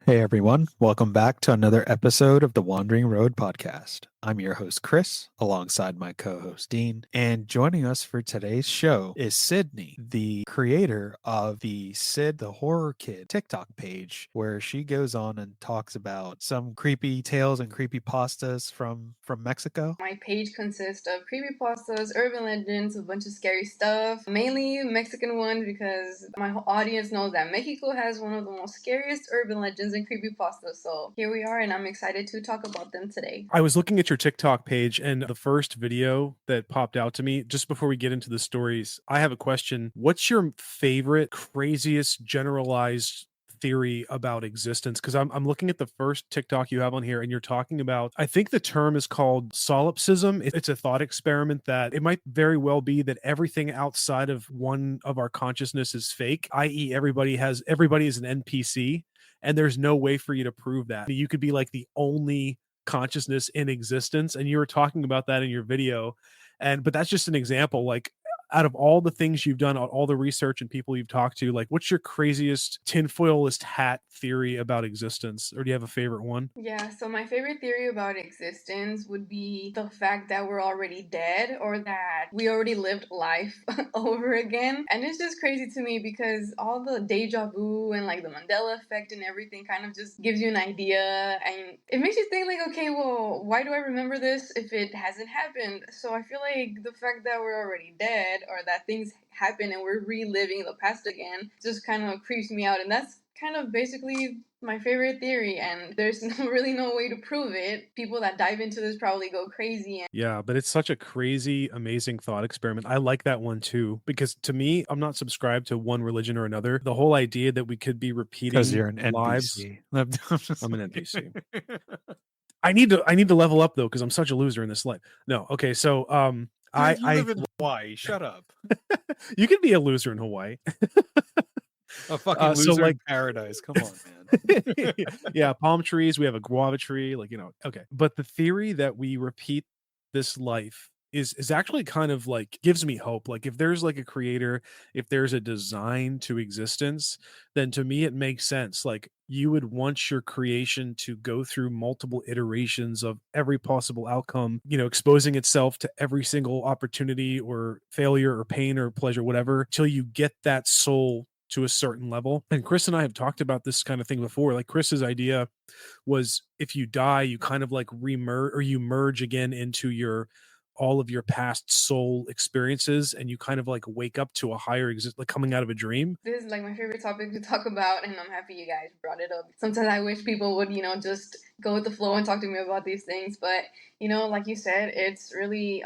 Hey everyone, welcome back to another episode of the Wandering Road podcast. I'm your host Chris, alongside my co-host Dean, and joining us for today's show is Sydney, the creator of the Sid the Horror Kid TikTok page, where she goes on and talks about some creepy tales and creepy pastas from Mexico. My page consists of creepypastas, urban legends, a bunch of scary stuff, mainly Mexican ones because my whole audience knows that Mexico has one of the most scariest urban legends and creepypastas. So here we are, and I'm excited to talk about them today. I was looking at your TikTok page, and the first video that popped out to me just before we get into the stories, I have a question. What's your favorite, craziest, generalized theory about existence? Because I'm looking at the first TikTok you have on here, and you're talking about, I think the term is called solipsism. It's a thought experiment that it might very well be that everything outside of one of our consciousness is fake, i.e., everybody is an NPC, and there's no way for you to prove that. You could be like the only consciousness in existence, and you were talking about that in your video. But that's just an example. Like, out of all the things you've done, all the research and people you've talked to, like, what's your craziest tinfoilist hat theory about existence? Or do you have a favorite one? Yeah, so my favorite theory about existence would be the fact that we're already dead or that we already lived life over again. And it's just crazy to me because all the deja vu and like the Mandela effect and everything kind of just gives you an idea, and it makes you think like, okay, well, why do I remember this if it hasn't happened? So I feel like the fact that we're already dead or that things happen and we're reliving the past again just kind of creeps me out. And that's kind of basically my favorite theory, and there's really no way to prove it. People that dive into this probably go crazy. Yeah, but it's such a crazy, amazing thought experiment. I like that one too, because to me, I'm not subscribed to one religion or another. The whole idea that we could be Because repeating you're an lives. NPC. I'm an NPC. I need to level up though, because I'm such a loser in this life. No, okay, so Dude, you I live in Hawaii. Shut up. you can be a loser in Hawaii. A fucking So loser like, in paradise. Come on, man. yeah, palm trees. We have a guava tree, like, okay. But the theory that we repeat this life is actually kind of like gives me hope. Like, if there's like a creator, if there's a design to existence, then to me it makes sense. Like, you would want your creation to go through multiple iterations of every possible outcome, exposing itself to every single opportunity or failure or pain or pleasure, whatever, till you get that soul to a certain level. And Chris and I have talked about this kind of thing before. Like, Chris's idea was, if you die, you kind of like remerge, or you merge again into all of your past soul experiences, and you kind of like wake up to a higher like coming out of a dream. This is like my favorite topic to talk about, and I'm happy you guys brought it up. Sometimes I wish people would, just go with the flow and talk to me about these things. But, like you said, it's really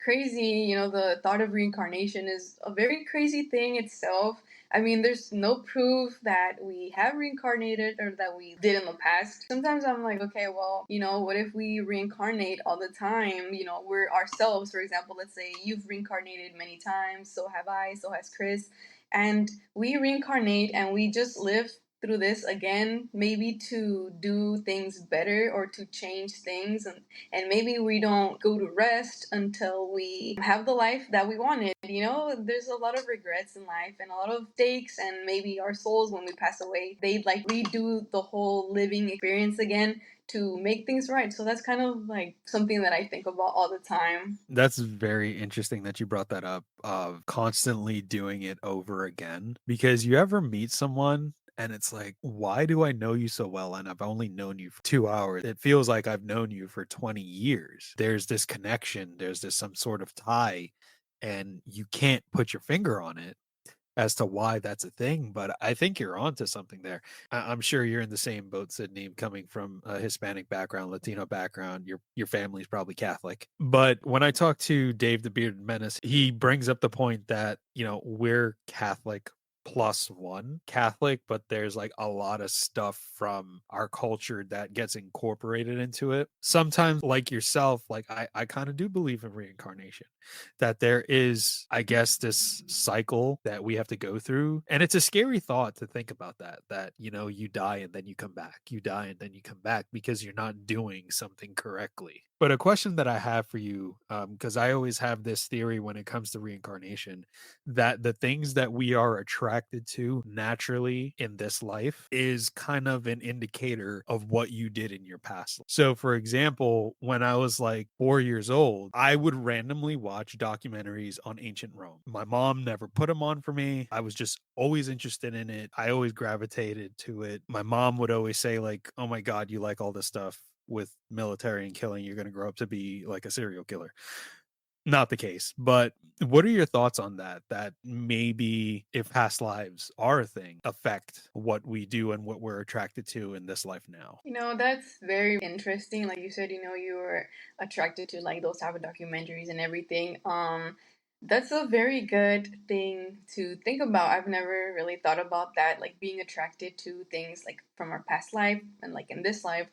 crazy. The thought of reincarnation is a very crazy thing itself. I mean, there's no proof that we have reincarnated or that we did in the past. Sometimes I'm like, okay, well, what if we reincarnate all the time? We're ourselves, for example. Let's say you've reincarnated many times, so have I, so has Chris, and we reincarnate and we just live through this again, maybe to do things better or to change things, and maybe we don't go to rest until we have the life that we wanted. There's a lot of regrets in life and a lot of mistakes, and maybe our souls, when we pass away, they like redo the whole living experience again to make things right. So that's kind of like something that I think about all the time. That's very interesting that you brought that up, of constantly doing it over again. Because you ever meet someone and it's like, why do I know you so well? And I've only known you for 2 hours. It feels like I've known you for 20 years. There's this connection, there's this some sort of tie, and you can't put your finger on it as to why that's a thing, but I think you're onto something there. I'm sure you're in the same boat, Sydney, coming from a Hispanic background, Latino background. Your family's probably Catholic. But when I talk to Dave the Bearded Menace, he brings up the point that, we're Catholic plus one Catholic, but there's like a lot of stuff from our culture that gets incorporated into it. Sometimes, like yourself, like I kind of do believe in reincarnation, that there is, I guess, this cycle that we have to go through. And it's a scary thought to think about that, you die and then you come back, you die and then you come back because you're not doing something correctly. But a question that I have for you, because I always have this theory when it comes to reincarnation, that the things that we are attracted to naturally in this life is kind of an indicator of what you did in your past. So, for example, when I was like 4 years old, I would randomly watch documentaries on ancient Rome. My mom never put them on for me. I was just always interested in it. I always gravitated to it. My mom would always say, like, oh my God, you like all this stuff with military and killing, you're going to grow up to be like a serial killer. Not the case. But what are your thoughts on that? That maybe if past lives are a thing, affect what we do and what we're attracted to in this life now? That's very interesting. Like you said, you were attracted to like those type of documentaries and everything. That's a very good thing to think about. I've never really thought about that, like being attracted to things like from our past life and like in this life.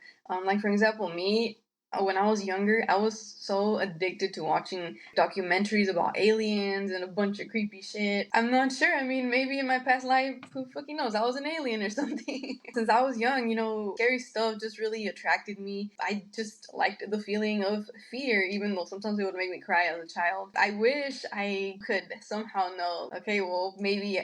Like for example, me, when I was younger, I was so addicted to watching documentaries about aliens and a bunch of creepy shit. I'm not sure. I mean, maybe in my past life, who fucking knows? I was an alien or something. Since I was young, scary stuff just really attracted me. I just liked the feeling of fear, even though sometimes it would make me cry as a child. I wish I could somehow know, okay, well, maybe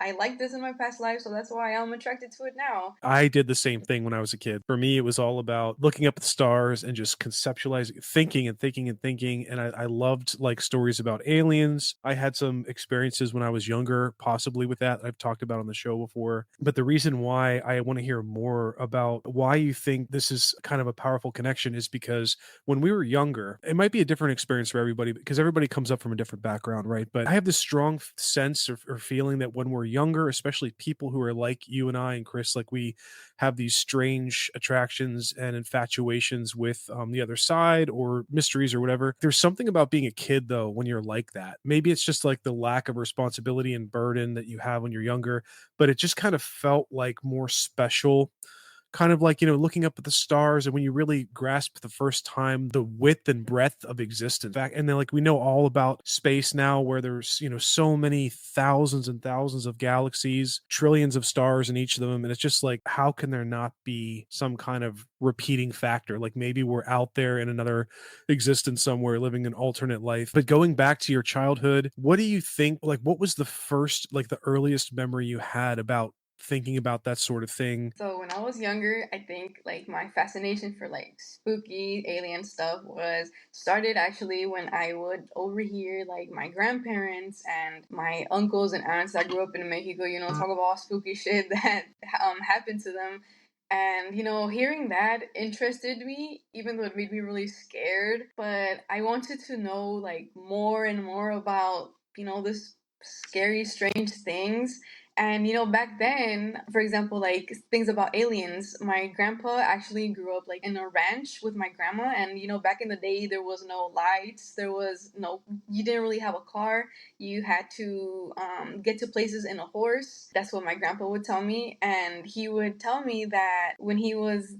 I like this in my past life, so that's why I'm attracted to it now. I did the same thing when I was a kid. For me, it was all about looking up at the stars and just conceptualizing, thinking and thinking and thinking. And I loved like stories about aliens. I had some experiences when I was younger, possibly with that I've talked about on the show before. But the reason why I want to hear more about why you think this is kind of a powerful connection is because when we were younger, it might be a different experience for everybody because everybody comes up from a different background, right? But I have this strong sense or feeling that when we're younger, especially people who are like you and I and Chris, like we have these strange attractions and infatuations with the other side or mysteries or whatever. There's something about being a kid, though, when you're like that. Maybe it's just like the lack of responsibility and burden that you have when you're younger, but it just kind of felt like more special, kind of like, looking up at the stars and when you really grasp the first time the width and breadth of existence. And then like we know all about space now where there's, so many thousands and thousands of galaxies, trillions of stars in each of them. And it's just like, how can there not be some kind of repeating factor? Like maybe we're out there in another existence somewhere living an alternate life. But going back to your childhood, what do you think, like what was the first, like the earliest memory you had about thinking about that sort of thing? So when I was younger, I think like my fascination for like spooky alien stuff was started actually when I would overhear like my grandparents and my uncles and aunts that grew up in Mexico, talk about all spooky shit that happened to them. And hearing that interested me, even though it made me really scared. But I wanted to know like more and more about this scary, strange things. And back then, for example, like things about aliens, my grandpa actually grew up like in a ranch with my grandma. And back in the day, there was no lights, you didn't really have a car. You had to get to places in a horse. That's what my grandpa would tell me. And he would tell me that when he was,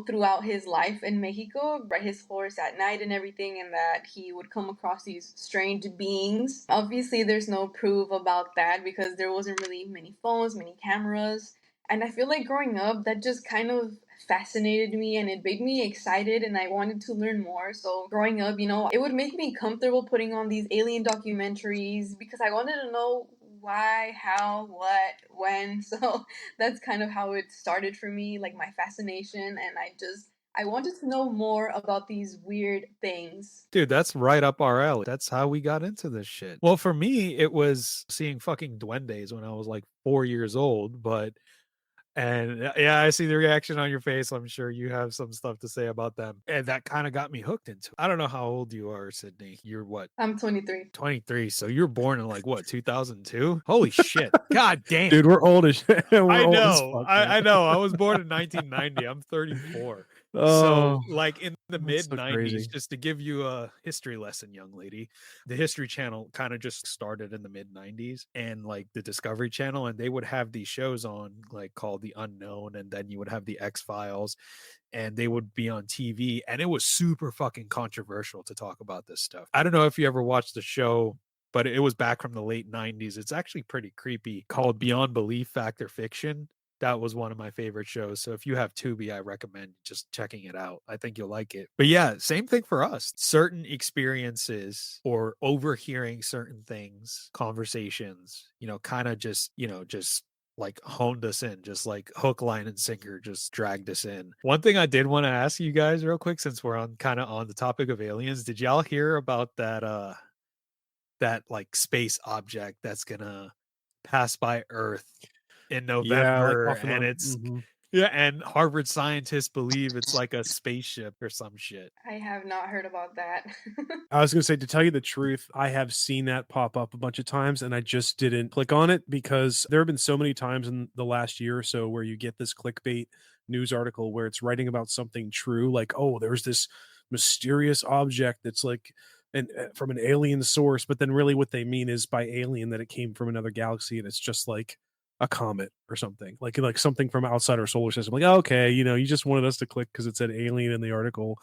throughout his life in Mexico, ride his horse at night and everything, and that he would come across these strange beings. Obviously, there's no proof about that because there wasn't really many phones, many cameras. And I feel like growing up, that just kind of fascinated me and it made me excited and I wanted to learn more. So growing up, it would make me comfortable putting on these alien documentaries because I wanted to know why, how, what, when. So that's kind of how it started for me, like my fascination. And I wanted to know more about these weird things. Dude, that's right up our alley. That's how we got into this shit. Well, for me, it was seeing fucking duendes when I was like 4 years old, but yeah, I see the reaction on your face. I'm sure you have some stuff to say about them. And that kind of got me hooked into it. I don't know how old you are, Sydney. You're what? I'm 23. 23. So you're born in like what, 2002? Holy shit. God damn. Dude, we're old as we're I old as know. fuck, man. I know. I was born in 1990. I'm 34. So, Oh, like in the that's mid so 90s, crazy. just to give you a history lesson, young lady, the History Channel kind of just started in the mid 90s and like the Discovery Channel, and they would have these shows on like called The Unknown, and then you would have the X Files, and they would be on TV, and it was super fucking controversial to talk about this stuff. I don't know if you ever watched the show, but it was back from the late 90s. It's actually pretty creepy, called Beyond Belief Fact or Fiction. That was one of my favorite shows. So if you have Tubi, I recommend just checking it out. I think you'll like it. But yeah, same thing for us. Certain experiences or overhearing certain things, conversations, kind of just, just like honed us in, just like hook, line, and sinker, just dragged us in. One thing I did want to ask you guys real quick, since we're on kind of on the topic of aliens, did y'all hear about that like space object that's gonna pass by Earth in Yeah, like November, off and and on. it's yeah, and Harvard scientists believe it's like a spaceship or some shit. I have not heard about that. I was gonna say, to tell you the truth, I have seen that pop up a bunch of times, and I just didn't click on it because there have been so many times in the last year or so where you get this clickbait news article where it's writing about something true, like, oh, there's this mysterious object that's like from an alien source, but then really what they mean is by alien that it came from another galaxy, and it's just like a comet or something, like something from outside our solar system. Like, oh, okay, you just wanted us to click because it said alien in the article,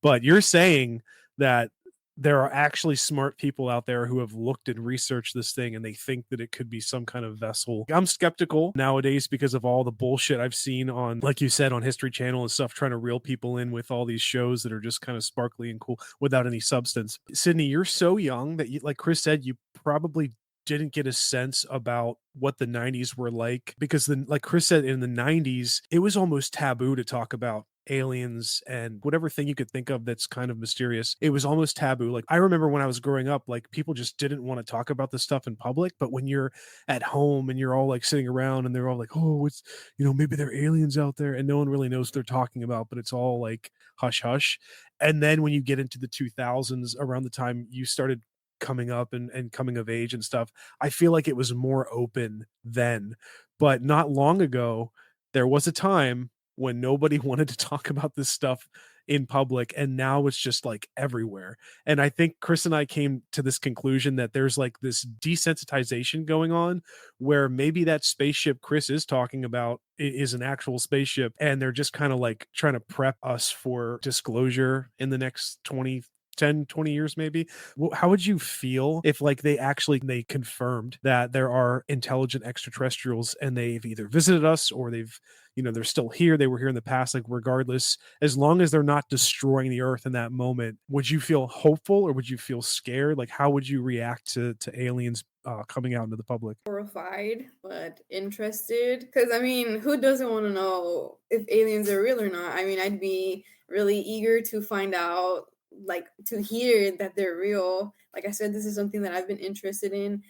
but you're saying that there are actually smart people out there who have looked and researched this thing and they think that it could be some kind of vessel. I'm skeptical nowadays because of all the bullshit I've seen on, like you said, on History Channel and stuff, trying to reel people in with all these shows that are just kind of sparkly and cool without any substance. Sydney, you're so young that you, like Chris said, you probably didn't get a sense about what the 90s were like, because then, like Chris said, in the 90s it was almost taboo to talk about aliens and whatever thing you could think of that's kind of mysterious. It was almost taboo. Like, I remember when I was growing up, like, people just didn't want to talk about this stuff in public, but when you're at home and you're all like sitting around and they're all like, oh, it's, maybe there are aliens out there, and no one really knows what they're talking about, but it's all like hush hush. And then when you get into the 2000s, around the time you started coming up and coming of age and stuff, I feel like it was more open then. But not long ago, there was a time when nobody wanted to talk about this stuff in public, and now it's just like everywhere. And I think Chris and I came to this conclusion that there's like this desensitization going on, where maybe that spaceship Chris is talking about is an actual spaceship, and they're just kind of like trying to prep us for disclosure in the next 20 years maybe. How would you feel if, like, they confirmed that there are intelligent extraterrestrials and they've either visited us or they're still here, they were here in the past, like, regardless, as long as they're not destroying the earth in that moment? Would you feel hopeful or would you feel scared? Like, how would you react to aliens coming out into the public? Horrified, but interested. Because, I mean, who doesn't want to know if aliens are real or not? I mean, I'd be really eager to find out, like, to hear that they're real. Like I said, this is something that I've been interested in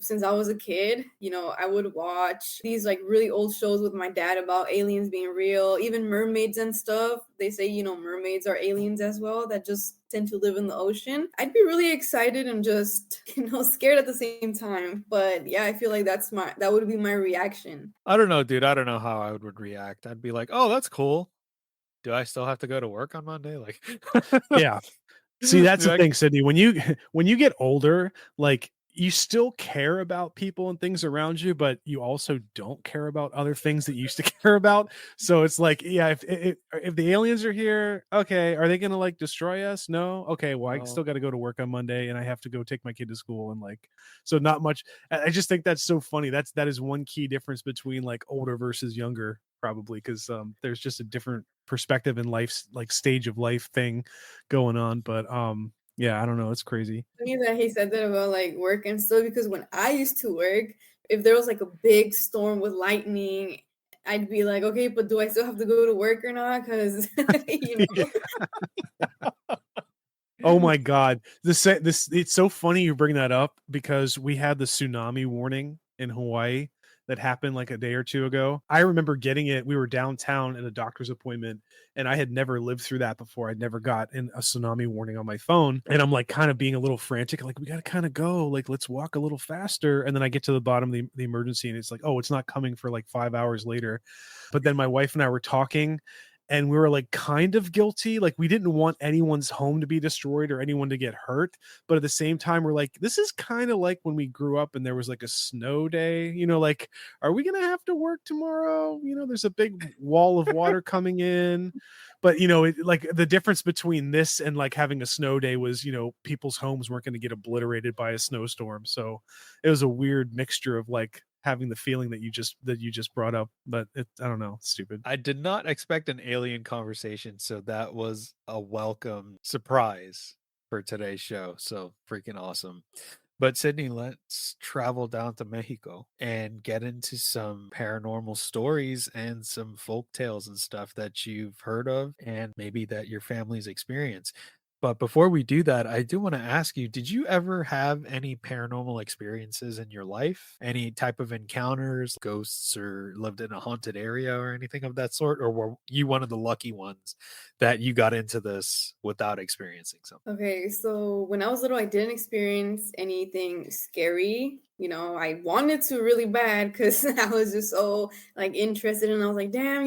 since I was a kid. I would watch these like really old shows with my dad about aliens being real, even mermaids and stuff. They say, mermaids are aliens as well that just tend to live in the ocean. I'd be really excited and just, scared at the same time. But yeah, I feel like that would be my reaction. I don't know, dude. I don't know how I would react. I'd be like, oh, that's cool. Do I still have to go to work on Monday? Like, Yeah. See, that's the like, thing, Sydney. When you get older, like, you still care about people and things around you, but you also don't care about other things that you used to care about. So it's like, yeah, if the aliens are here, okay, are they gonna like destroy us? No, okay, well, I no. still got to go to work on Monday, and I have to go take my kid to school, and like, so not much. I just think that's so funny. That is one key difference between like older versus younger, probably, because there's just a different perspective in life's like stage of life thing going on. But yeah, I don't know, it's crazy. Funny that he said that about like work and stuff, because when I used to work, if there was like a big storm with lightning, I'd be like, okay, but do I still have to go to work or not? Because Oh my God. This it's so funny you bring that up, because we had the tsunami warning in Hawaii that happened like a day or two ago. I remember getting it. We were downtown in a doctor's appointment, and I had never lived through that before. I'd never got a tsunami warning on my phone. And I'm like kind of being a little frantic, like, we got to kind of go, like, let's walk a little faster. And then I get to the bottom of the emergency, and it's like, oh, it's not coming for like 5 hours later. But then my wife and I were talking, and we were like kind of guilty. Like, we didn't want anyone's home to be destroyed or anyone to get hurt. But at the same time, we're like, this is kind of like when we grew up and there was like a snow day, like, are we going to have to work tomorrow? There's a big wall of water coming in. But, like, the difference between this and like having a snow day was, people's homes weren't going to get obliterated by a snowstorm. So it was a weird mixture of like having the feeling that you just brought up. But I don't know, it's stupid. I did not expect an alien conversation, so that was a welcome surprise for today's show. So freaking awesome. But Sydney, let's travel down to Mexico and get into some paranormal stories and some folk tales and stuff that you've heard of and maybe that your family's experienced. But before we do that, I do want to ask you, did you ever have any paranormal experiences in your life? Any type of encounters, ghosts, or lived in a haunted area or anything of that sort? Or were you one of the lucky ones that you got into this without experiencing something? Okay, so when I was little, I didn't experience anything scary. I wanted to really bad because I was just so like interested, and I was like, damn,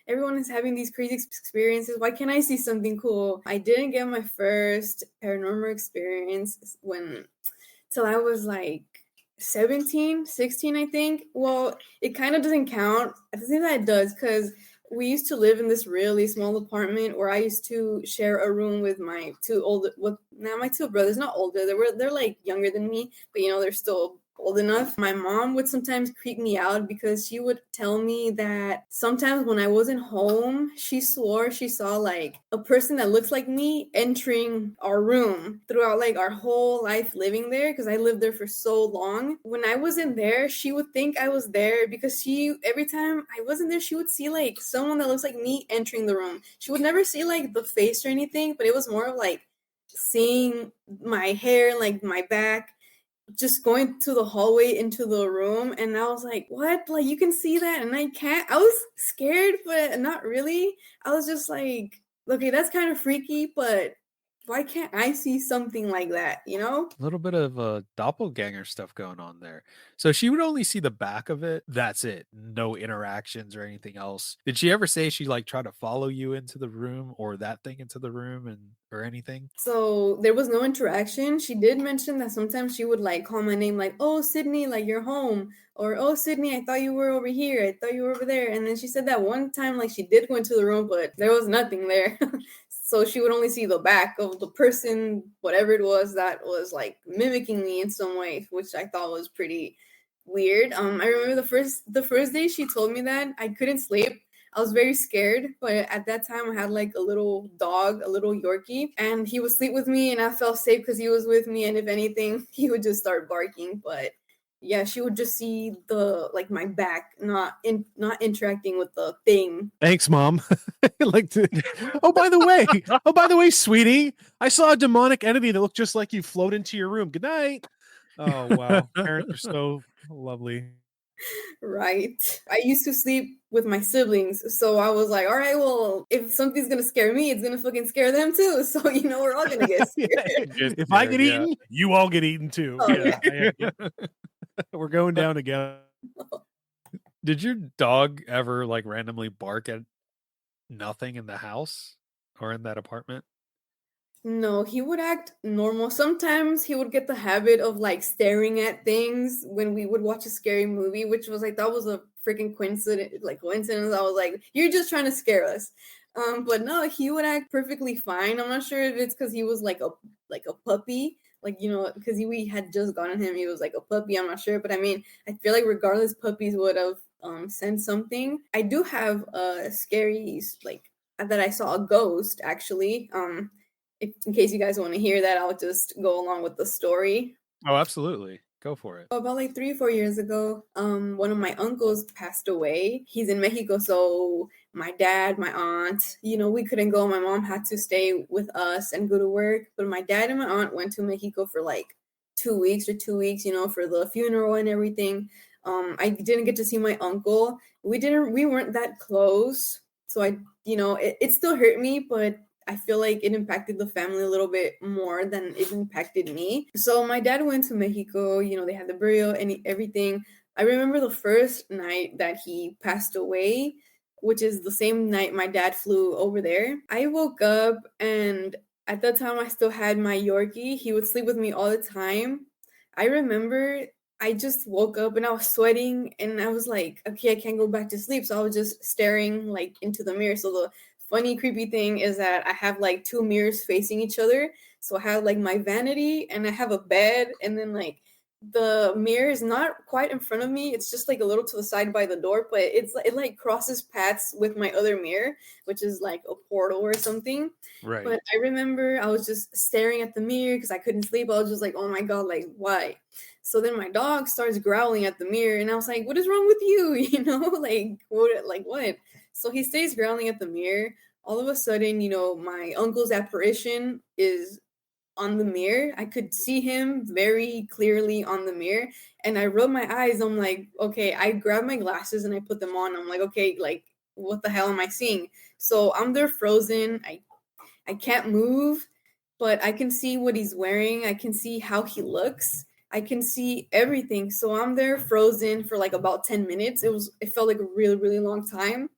everyone is having these crazy experiences. Why can't I see something cool? I didn't get my first paranormal experience till I was like 17, 16, I think. Well, it kind of doesn't count. I think that it does because we used to live in this really small apartment where I used to share a room with my my two brothers, not older. They're like younger than me, but they're still old enough. My mom would sometimes creep me out because she would tell me that sometimes when I wasn't home, she swore she saw like a person that looks like me entering our room throughout like our whole life living there, because I lived there for so long. When I wasn't there, she would think I was there because every time I wasn't there, she would see like someone that looks like me entering the room. She would never see like the face or anything, but it was more of like seeing my hair, like my back, just going to the hallway into the room. And I was like, what? Like, you can see that and I can't? I was scared, but not really. I was just like, okay, that's kind of freaky, but why can't I see something like that, A little bit of doppelganger stuff going on there. So she would only see the back of it. That's it. No interactions or anything else. Did she ever say she like tried to follow you into the room or that thing into the room and or anything? So there was no interaction. She did mention that sometimes she would like call my name, like, oh, Sydney, like you're home. Or, oh, Sydney, I thought you were over here. I thought you were over there. And then she said that one time, like she did go into the room, but there was nothing there. So she would only see the back of the person, whatever it was that was like mimicking me in some way, which I thought was pretty weird. I remember the first day she told me that, I couldn't sleep. I was very scared, but at that time I had like a little dog, a little Yorkie, and he would sleep with me, and I felt safe because he was with me. And if anything, he would just start barking. But yeah, she would just see the like my back, not interacting with the thing. Thanks, Mom. Oh, by the way, sweetie, I saw a demonic entity that looked just like you float into your room. Good night. Oh, wow. Parents are so lovely. Right. I used to sleep with my siblings, so I was like, all right, well, if something's gonna scare me, it's gonna fucking scare them too. So we're all gonna get scared. If I get eaten, you all get eaten too. Oh, Yeah. We're going down together. Did your dog ever like randomly bark at nothing in the house or in that apartment? No, he would act normal. Sometimes he would get the habit of like staring at things when we would watch a scary movie, which was like that was a freaking coincidence. I was like, you're just trying to scare us. But no, he would act perfectly fine. I'm not sure if it's because he was like a puppy, like because we had just gotten him. He was like a puppy. I'm not sure, but I mean, I feel like regardless, puppies would have sent something. I do have scary like that I saw a ghost actually. In case you guys want to hear that, I'll just go along with the story. Oh, absolutely. Go for it. About like 3 or 4 years ago, one of my uncles passed away. He's in Mexico, so my dad, my aunt, we couldn't go. My mom had to stay with us and go to work. But my dad and my aunt went to Mexico for like 2 weeks, for the funeral and everything. I didn't get to see my uncle. We weren't that close, so it still hurt me, but I feel like it impacted the family a little bit more than it impacted me. So my dad went to Mexico, they had the burial and everything. I remember the first night that he passed away, which is the same night my dad flew over there. I woke up, and at that time I still had my Yorkie. He would sleep with me all the time. I remember I just woke up and I was sweating, and I was like, okay, I can't go back to sleep. So I was just staring like into the mirror. So the funny, creepy thing is that I have like two mirrors facing each other. So I have like my vanity, and I have a bed, and then like the mirror is not quite in front of me. It's just like a little to the side by the door, but it like crosses paths with my other mirror, which is like a portal or something. Right. But I remember I was just staring at the mirror because I couldn't sleep. I was just like, oh my God, like why? So then my dog starts growling at the mirror, and I was like, what is wrong with you? You know, like what? So he stays growling at the mirror. All of a sudden, my uncle's apparition is on the mirror. I could see him very clearly on the mirror. And I rubbed my eyes. I'm like, okay, I grabbed my glasses and I put them on. I'm like, okay, like, what the hell am I seeing? So I'm there frozen. I can't move, but I can see what he's wearing. I can see how he looks. I can see everything. So I'm there frozen for like about 10 minutes. It felt like a really, really long time.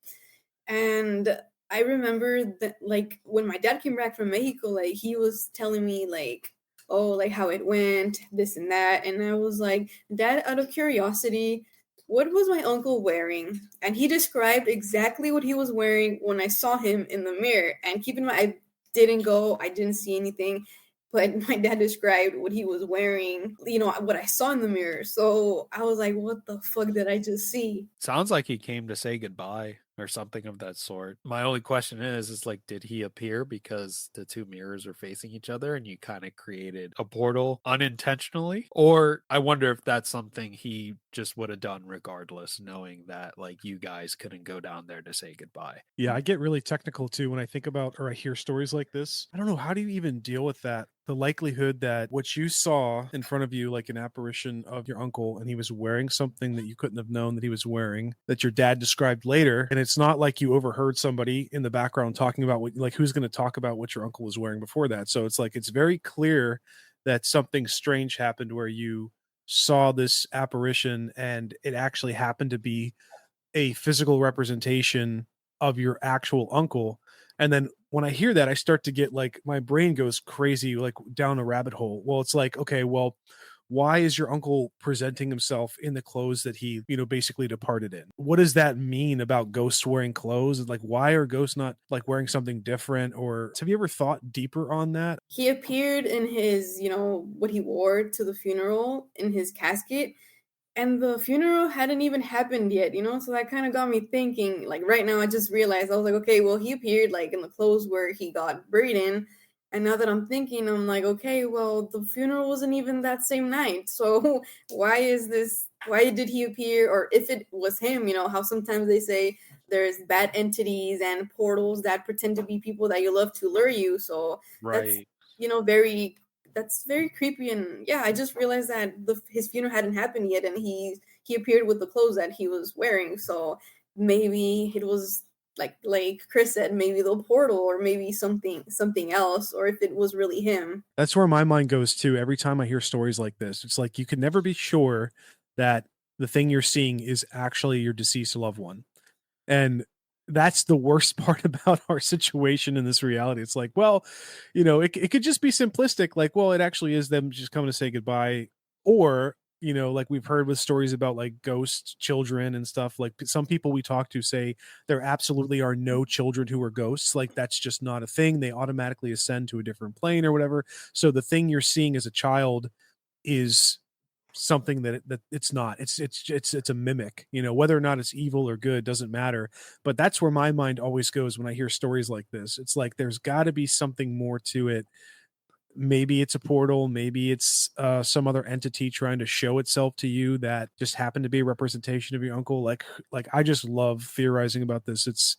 And I remember that, like, when my dad came back from Mexico, like, he was telling me, like, oh, like, how it went, this and that. And I was like, Dad, out of curiosity, what was my uncle wearing? And he described exactly what he was wearing when I saw him in the mirror. And keep in mind, I didn't see anything. But my dad described what he was wearing, what I saw in the mirror. So I was like, what the fuck did I just see? Sounds like he came to say goodbye or something of that sort. My only question is like, did he appear because the two mirrors are facing each other and you kind of created a portal unintentionally? Or I wonder if that's something he just would have done regardless, knowing that like you guys couldn't go down there to say goodbye. Yeah, I get really technical too when I think about or I hear stories like this. I don't know, how do you even deal with that? The likelihood that what you saw in front of you, like an apparition of your uncle, and he was wearing something that you couldn't have known that he was wearing, that your dad described later. And it's not like you overheard somebody in the background talking about what, like, who's going to talk about what your uncle was wearing before that. So it's like, it's very clear that something strange happened where you saw this apparition and it actually happened to be a physical representation of your actual uncle. And then when I hear that, I start to get like my brain goes crazy, like down a rabbit hole. Well, it's like, okay, well, why is your uncle presenting himself in the clothes that he, basically departed in? What does that mean about ghosts wearing clothes? And like, why are ghosts not like wearing something different? Or have you ever thought deeper on that? He appeared in his, what he wore to the funeral in his casket, and the funeral hadn't even happened yet, so that kind of got me thinking. Like right now I just realized, I was like, okay, well, he appeared like in the clothes where he got buried in. And now that I'm thinking, I'm like, okay, well, the funeral wasn't even that same night. So why did he appear? Or if it was him, how sometimes they say there's bad entities and portals that pretend to be people that you love to lure you. So that's, Right. very that's very creepy. And yeah, I just realized that his funeral hadn't happened yet, and he appeared with the clothes that he was wearing. So maybe it was like Chris said, maybe the portal, or maybe something else, or if it was really him. That's where my mind goes to every time I hear stories like this. It's like you can never be sure that the thing you're seeing is actually your deceased loved one. And that's the worst part about our situation in this reality. It's like, well, it could just be simplistic, like, well, it actually is them just coming to say goodbye. Or, like we've heard with stories about like ghost children and stuff. Like some people we talk to say there absolutely are no children who are ghosts. Like that's just not a thing. They automatically ascend to a different plane or whatever. So the thing you're seeing as a child is something that it's not. It's a mimic. Whether or not it's evil or good doesn't matter. But that's where my mind always goes when I hear stories like this. It's like there's got to be something more to it. Maybe it's a portal, maybe it's some other entity trying to show itself to you that just happened to be a representation of your uncle. Like I just love theorizing about this.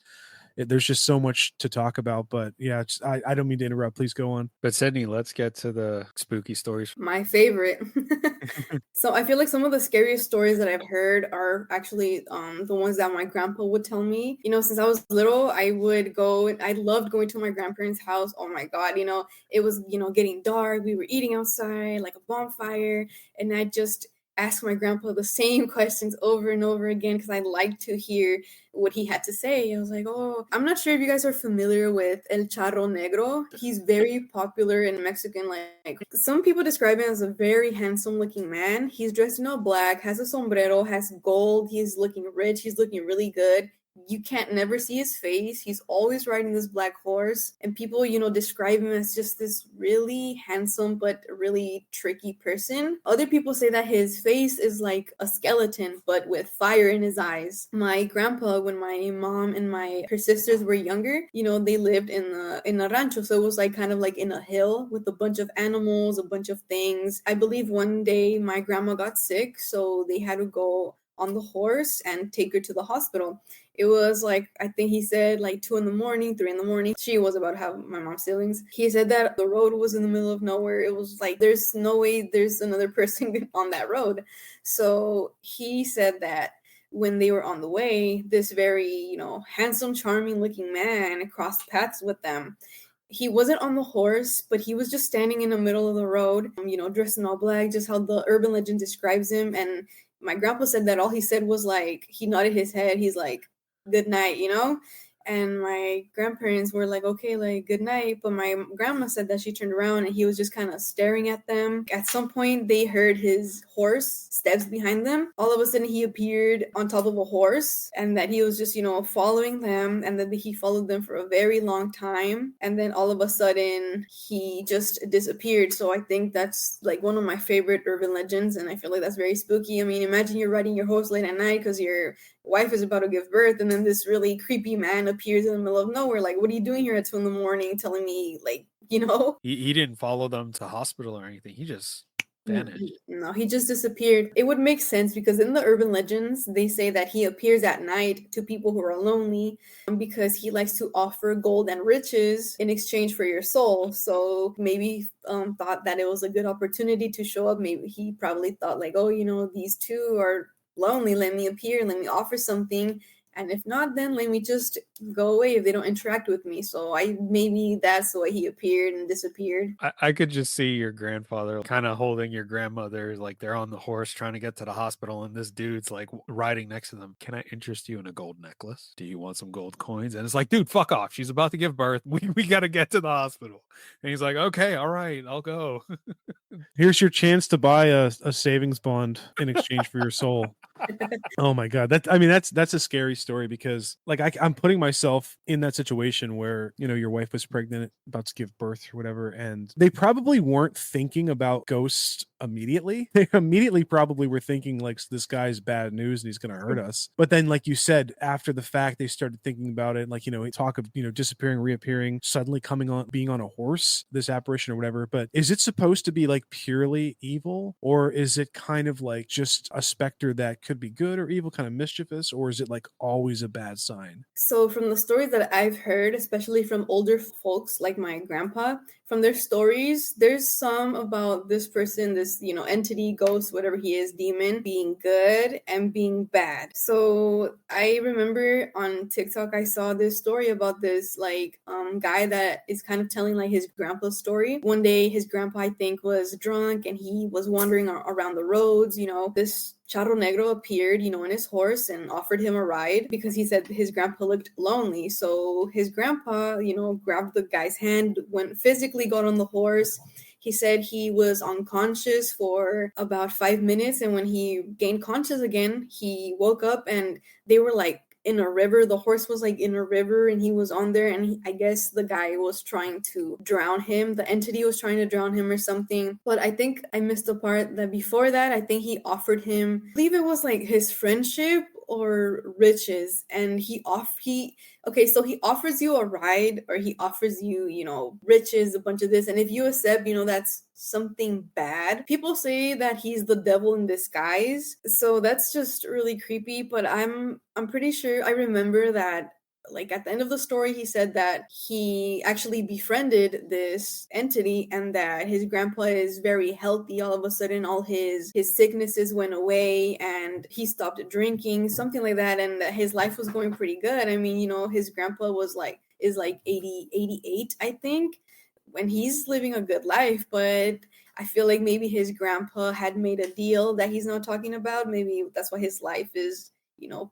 There's just so much to talk about. But yeah, I don't mean to interrupt, please go on. But Sydney, let's get to the spooky stories. My favorite. So I feel like some of the scariest stories that I've heard are actually the ones that my grandpa would tell me. Since I was little, I loved going to my grandparents' house. Oh my God, it was, getting dark. We were eating outside like a bonfire. And I just asked my grandpa the same questions over and over again because I liked to hear what he had to say. I was like, oh, I'm not sure if you guys are familiar with El Charro Negro. He's very popular in Mexican. Like some people describe him as a very handsome looking man. He's dressed in all black, has a sombrero, has gold. He's looking rich. He's looking really good. you can't never see his face. He's always riding this black horse, and people, describe him as just this really handsome but really tricky person. Other people say that his face is like a skeleton but with fire in his eyes. My grandpa, when my mom and her sisters were younger, they lived in a rancho, so it was like kind of like in a hill with a bunch of animals, a bunch of things. I believe one day my grandma got sick, so they had to go on the horse and take her to the hospital. It was like, I think he said like 2 in the morning, 3 in the morning. She was about to have my mom's siblings. He said that the road was in the middle of nowhere. It was like, there's no way there's another person on that road. So he said that when they were on the way, this very, handsome, charming looking man crossed paths with them. He wasn't on the horse, but he was just standing in the middle of the road, dressed in all black, just how the urban legend describes him. And my grandpa said that all he said was like, he nodded his head. He's like, good night, And my grandparents were like, okay, like, good night. But my grandma said that she turned around and he was just kind of staring at them. At some point, they heard his horse steps behind them. All of a sudden, he appeared on top of a horse, and that he was just, following them, and that he followed them for a very long time. And then all of a sudden, he just disappeared. So I think that's like one of my favorite urban legends, and I feel like that's very spooky. I mean, imagine you're riding your horse late at night because your wife is about to give birth, and then this really creepy man appears in the middle of nowhere. Like, what are you doing here at 2 in the morning telling me, like, He didn't follow them to hospital or anything. He just vanished. No, he just disappeared. It would make sense because in the urban legends, they say that he appears at night to people who are lonely because he likes to offer gold and riches in exchange for your soul. So maybe thought that it was a good opportunity to show up. Maybe he probably thought like, oh, these two are lonely. Let me appear. Let me offer something. And if not, then let me just go away if they don't interact with me. So maybe that's the way he appeared and disappeared. I could just see your grandfather kind of holding your grandmother, like they're on the horse trying to get to the hospital, and this dude's like riding next to them. Can I interest you in a gold necklace? Do you want some gold coins? And it's like, dude, fuck off. She's about to give birth. We got to get to the hospital. And he's like, okay, all right, I'll go. Here's your chance to buy a savings bond in exchange for your soul. Oh my God. That's a scary story because like I'm putting myself in that situation where, your wife was pregnant, about to give birth or whatever. And they probably weren't thinking about ghosts immediately. They immediately probably were thinking like, this guy's bad news and he's going to hurt us. But then, like you said, after the fact, they started thinking about it. Like, talk of, disappearing, reappearing, suddenly being on a horse, this apparition or whatever. But is it supposed to be like purely evil, or is it kind of like just a specter that could be good or evil, kind of mischievous, or is it like always a bad sign? So from the stories that I've heard, especially from older folks like my grandpa, from their stories, there's some about this person, this, entity, ghost, whatever he is, demon, being good and being bad. So I remember on TikTok, I saw this story about this guy that is kind of telling like his grandpa's story. One day his grandpa, I think, was drunk and he was wandering around the roads, this Charro Negro appeared, in his horse and offered him a ride because he said his grandpa looked lonely. So his grandpa, grabbed the guy's hand, got on the horse. He said he was unconscious for about 5 minutes. And when he gained conscious again, he woke up and they were like in a river. The horse was like in a river and he was on there. And I guess the guy was trying to drown him. The entity was trying to drown him or something. But I think I missed the part that before that, I think he offered him, I believe it was like his friendship or riches. And he offers you a ride, or he offers you, riches, a bunch of this. And if you accept, that's something bad. People say that he's the devil in disguise. So that's just really creepy. But I'm pretty sure I remember that like at the end of the story, he said that he actually befriended this entity and that his grandpa is very healthy. All of a sudden, all his sicknesses went away and he stopped drinking, something like that. And that his life was going pretty good. I mean, his grandpa is like 88, I think, when he's living a good life. But I feel like maybe his grandpa had made a deal that he's not talking about. Maybe that's why his life is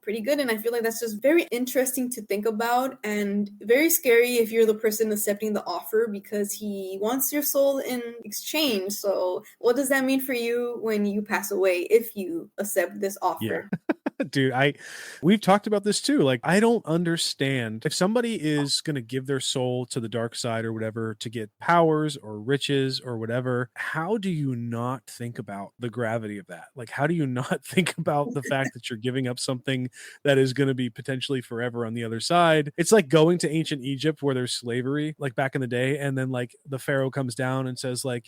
pretty good. And I feel like that's just very interesting to think about and very scary if you're the person accepting the offer because he wants your soul in exchange. So what does that mean for you when you pass away if you accept this offer? Yeah. Dude, we've talked about this too. Like, I don't understand if somebody is going to give their soul to the dark side or whatever to get powers or riches or whatever. How do you not think about the gravity of that? Like, how do you not think about the fact that you're giving up something that is going to be potentially forever on the other side? It's like going to ancient Egypt where there's slavery, like back in the day, and then like the pharaoh comes down and says, like,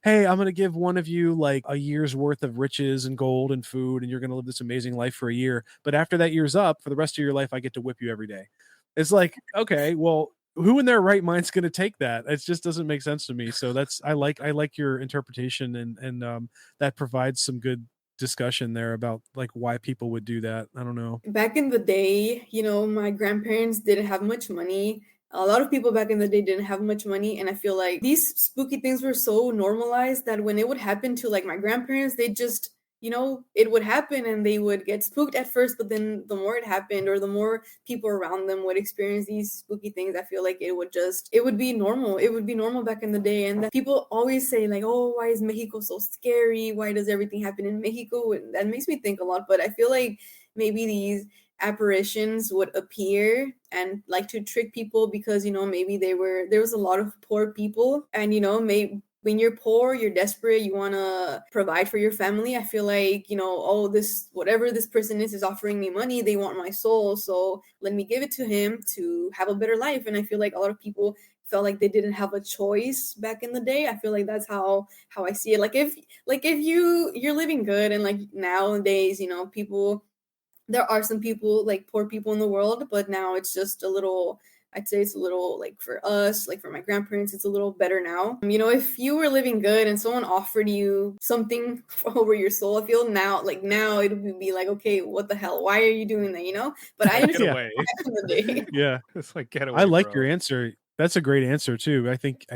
hey, I'm going to give one of you like a year's worth of riches and gold and food, and you're going to live this amazing life for a year. But after that year's up, for the rest of your life, I get to whip you every day. It's like, okay, well, who in their right mind's going to take that? It just doesn't make sense to me. So I like your interpretation, and that provides some good discussion there about like why people would do that. I don't know. Back in the day, my grandparents didn't have much money. A lot of people back in the day didn't have much money, and I feel like these spooky things were so normalized that when it would happen to like my grandparents, they just, it would happen and they would get spooked at first, but then the more it happened or the more people around them would experience these spooky things, I feel like it would be normal. It would be normal back in the day. And that people always say like, oh, why is Mexico so scary? Why does everything happen in Mexico? And that makes me think a lot, but I feel like maybe these apparitions would appear and like to trick people because maybe there was a lot of poor people, and maybe when you're poor, you're desperate, you want to provide for your family. I feel like, oh, this whatever this person is offering me money, they want my soul, so let me give it to him to have a better life. And I feel like a lot of people felt like they didn't have a choice back in the day. I feel like that's how I see it. Like if you're living good, and like nowadays, people, there are some people like poor people in the world, but now it's just a little, I'd say it's a little, like for us, like for my grandparents, it's a little better now. If you were living good and someone offered you something over your soul, I feel now it would be like, okay, what the hell? Why are you doing that? But I Get understand Yeah. away. back in the day. Yeah. It's like, get I away, like your bro. answer. That's a great answer too. I think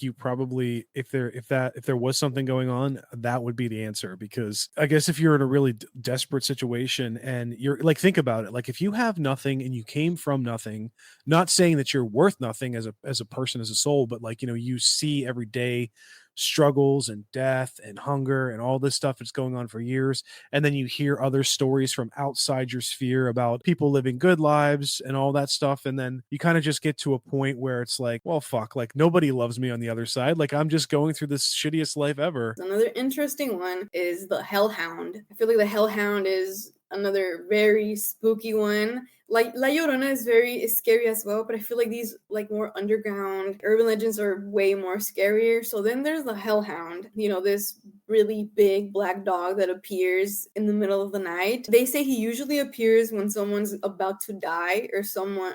you probably, if there was something going on, that would be the answer, because I guess if you're in a really desperate situation and you're like, think about it. Like if you have nothing and you came from nothing, not saying that you're worth nothing as a person, as a soul, but like, you see every day struggles and death and hunger and all this stuff that's going on for years, and then you hear other stories from outside your sphere about people living good lives and all that stuff, and then you kind of just get to a point where it's like, well, fuck, like nobody loves me on the other side, like I'm just going through this shittiest life ever. Another interesting one is the hellhound. I feel like the hellhound is another very spooky one. Like La Llorona is scary as well, but I feel like these like more underground urban legends are way more scarier. So then there's the hellhound, this really big black dog that appears in the middle of the night. They say he usually appears when someone's about to die,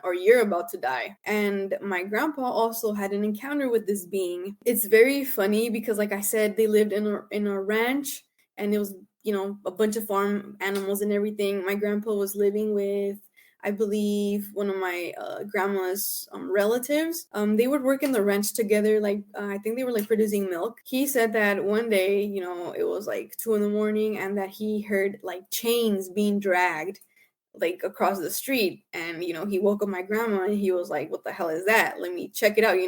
or you're about to die. And my grandpa also had an encounter with this being. It's very funny because, like I said, they lived in a ranch, and it was, a bunch of farm animals and everything. My grandpa was living with, I believe, one of my grandma's relatives. They would work in the ranch together. Like I think they were like producing milk. He said that one day, it was like 2 a.m, and that he heard like chains being dragged like across the street. And he woke up my grandma, and he was like, what the hell is that? Let me check it out.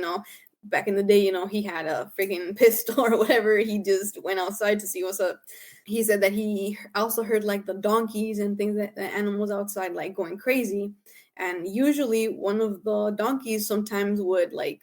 Back in the day, he had a freaking pistol or whatever. He just went outside to see what's up. He said that he also heard like the donkeys and things, that the animals outside like going crazy. And usually one of the donkeys sometimes would like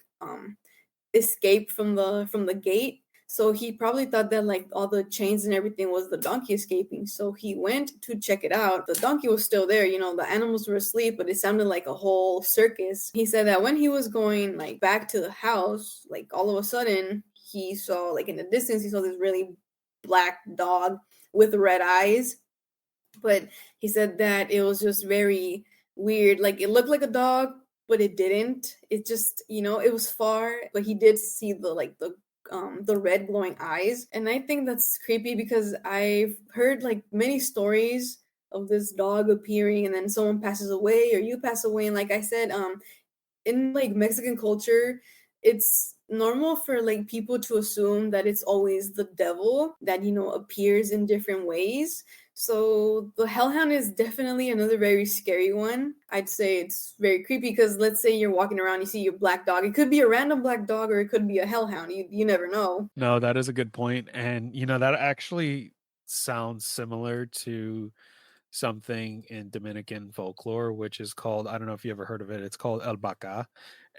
escape from the gate. So he probably thought that like all the chains and everything was the donkey escaping. So he went to check it out. The donkey was still there. The animals were asleep, but it sounded like a whole circus. He said that when he was going like back to the house, like all of a sudden he saw, like in the distance, he saw this really black dog with red eyes. But he said that it was just very weird. Like it looked like a dog, but it didn't. It just, it was far, but he did see the red glowing eyes. And I think that's creepy because I've heard like many stories of this dog appearing and then someone passes away or you pass away. And like I said, in like Mexican culture, it's normal for like people to assume that it's always the devil that appears in different ways. So the hellhound is definitely another very scary one. I'd say it's very creepy because let's say you're walking around, you see your black dog. It could be a random black dog or it could be a hellhound. You never know. No, that is a good point. And that actually sounds similar to something in Dominican folklore, which is called, I don't know if you ever heard of it. It's called el baca.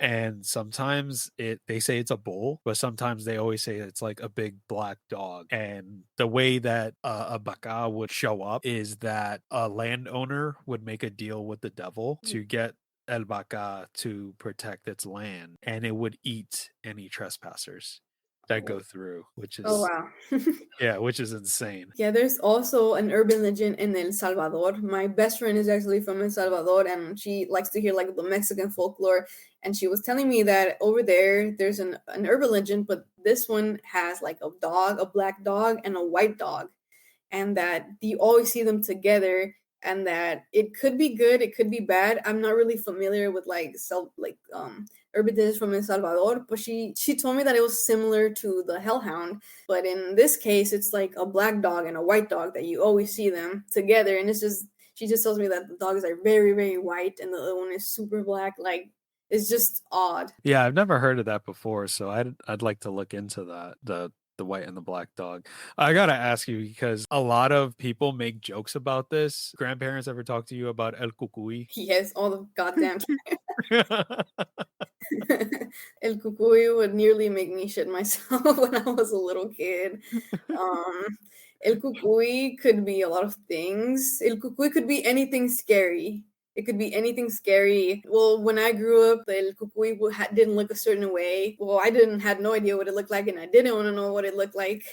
And sometimes they say it's a bull, but sometimes they always say it's like a big black dog. And the way that a baca would show up is that a landowner would make a deal with the devil to get El Baca to protect its land, and it would eat any trespassers that go through, which Oh is, wow. yeah, which is insane. Yeah, there's also an urban legend in El Salvador. My best friend is actually from El Salvador, and she likes to hear like the Mexican folklore. And she was telling me that over there, there's an urban legend, but this one has like a dog, a black dog, and a white dog, and that you always see them together, and that it could be good, it could be bad. I'm not really familiar with like urban legends from El Salvador, but she told me that it was similar to the hellhound, but in this case it's like a black dog and a white dog that you always see them together. And it's just, she just tells me that the dogs are very very white and the other one is super black. Like, it's just odd. Yeah, I've never heard of that before, so I'd like to look into that, the white and the black dog. I gotta ask you because a lot of people make jokes about this. Grandparents ever talk to you about El Cucuy? Yes, all the goddamn El Cucuy would nearly make me shit myself when I was a little kid. Um, El Cucuy could be a lot of things. El Cucuy could be anything scary. It could be anything scary. Well, when I grew up, El Cucuy didn't look a certain way. Well, I didn't had no idea what it looked like, and I didn't want to know what it looked like.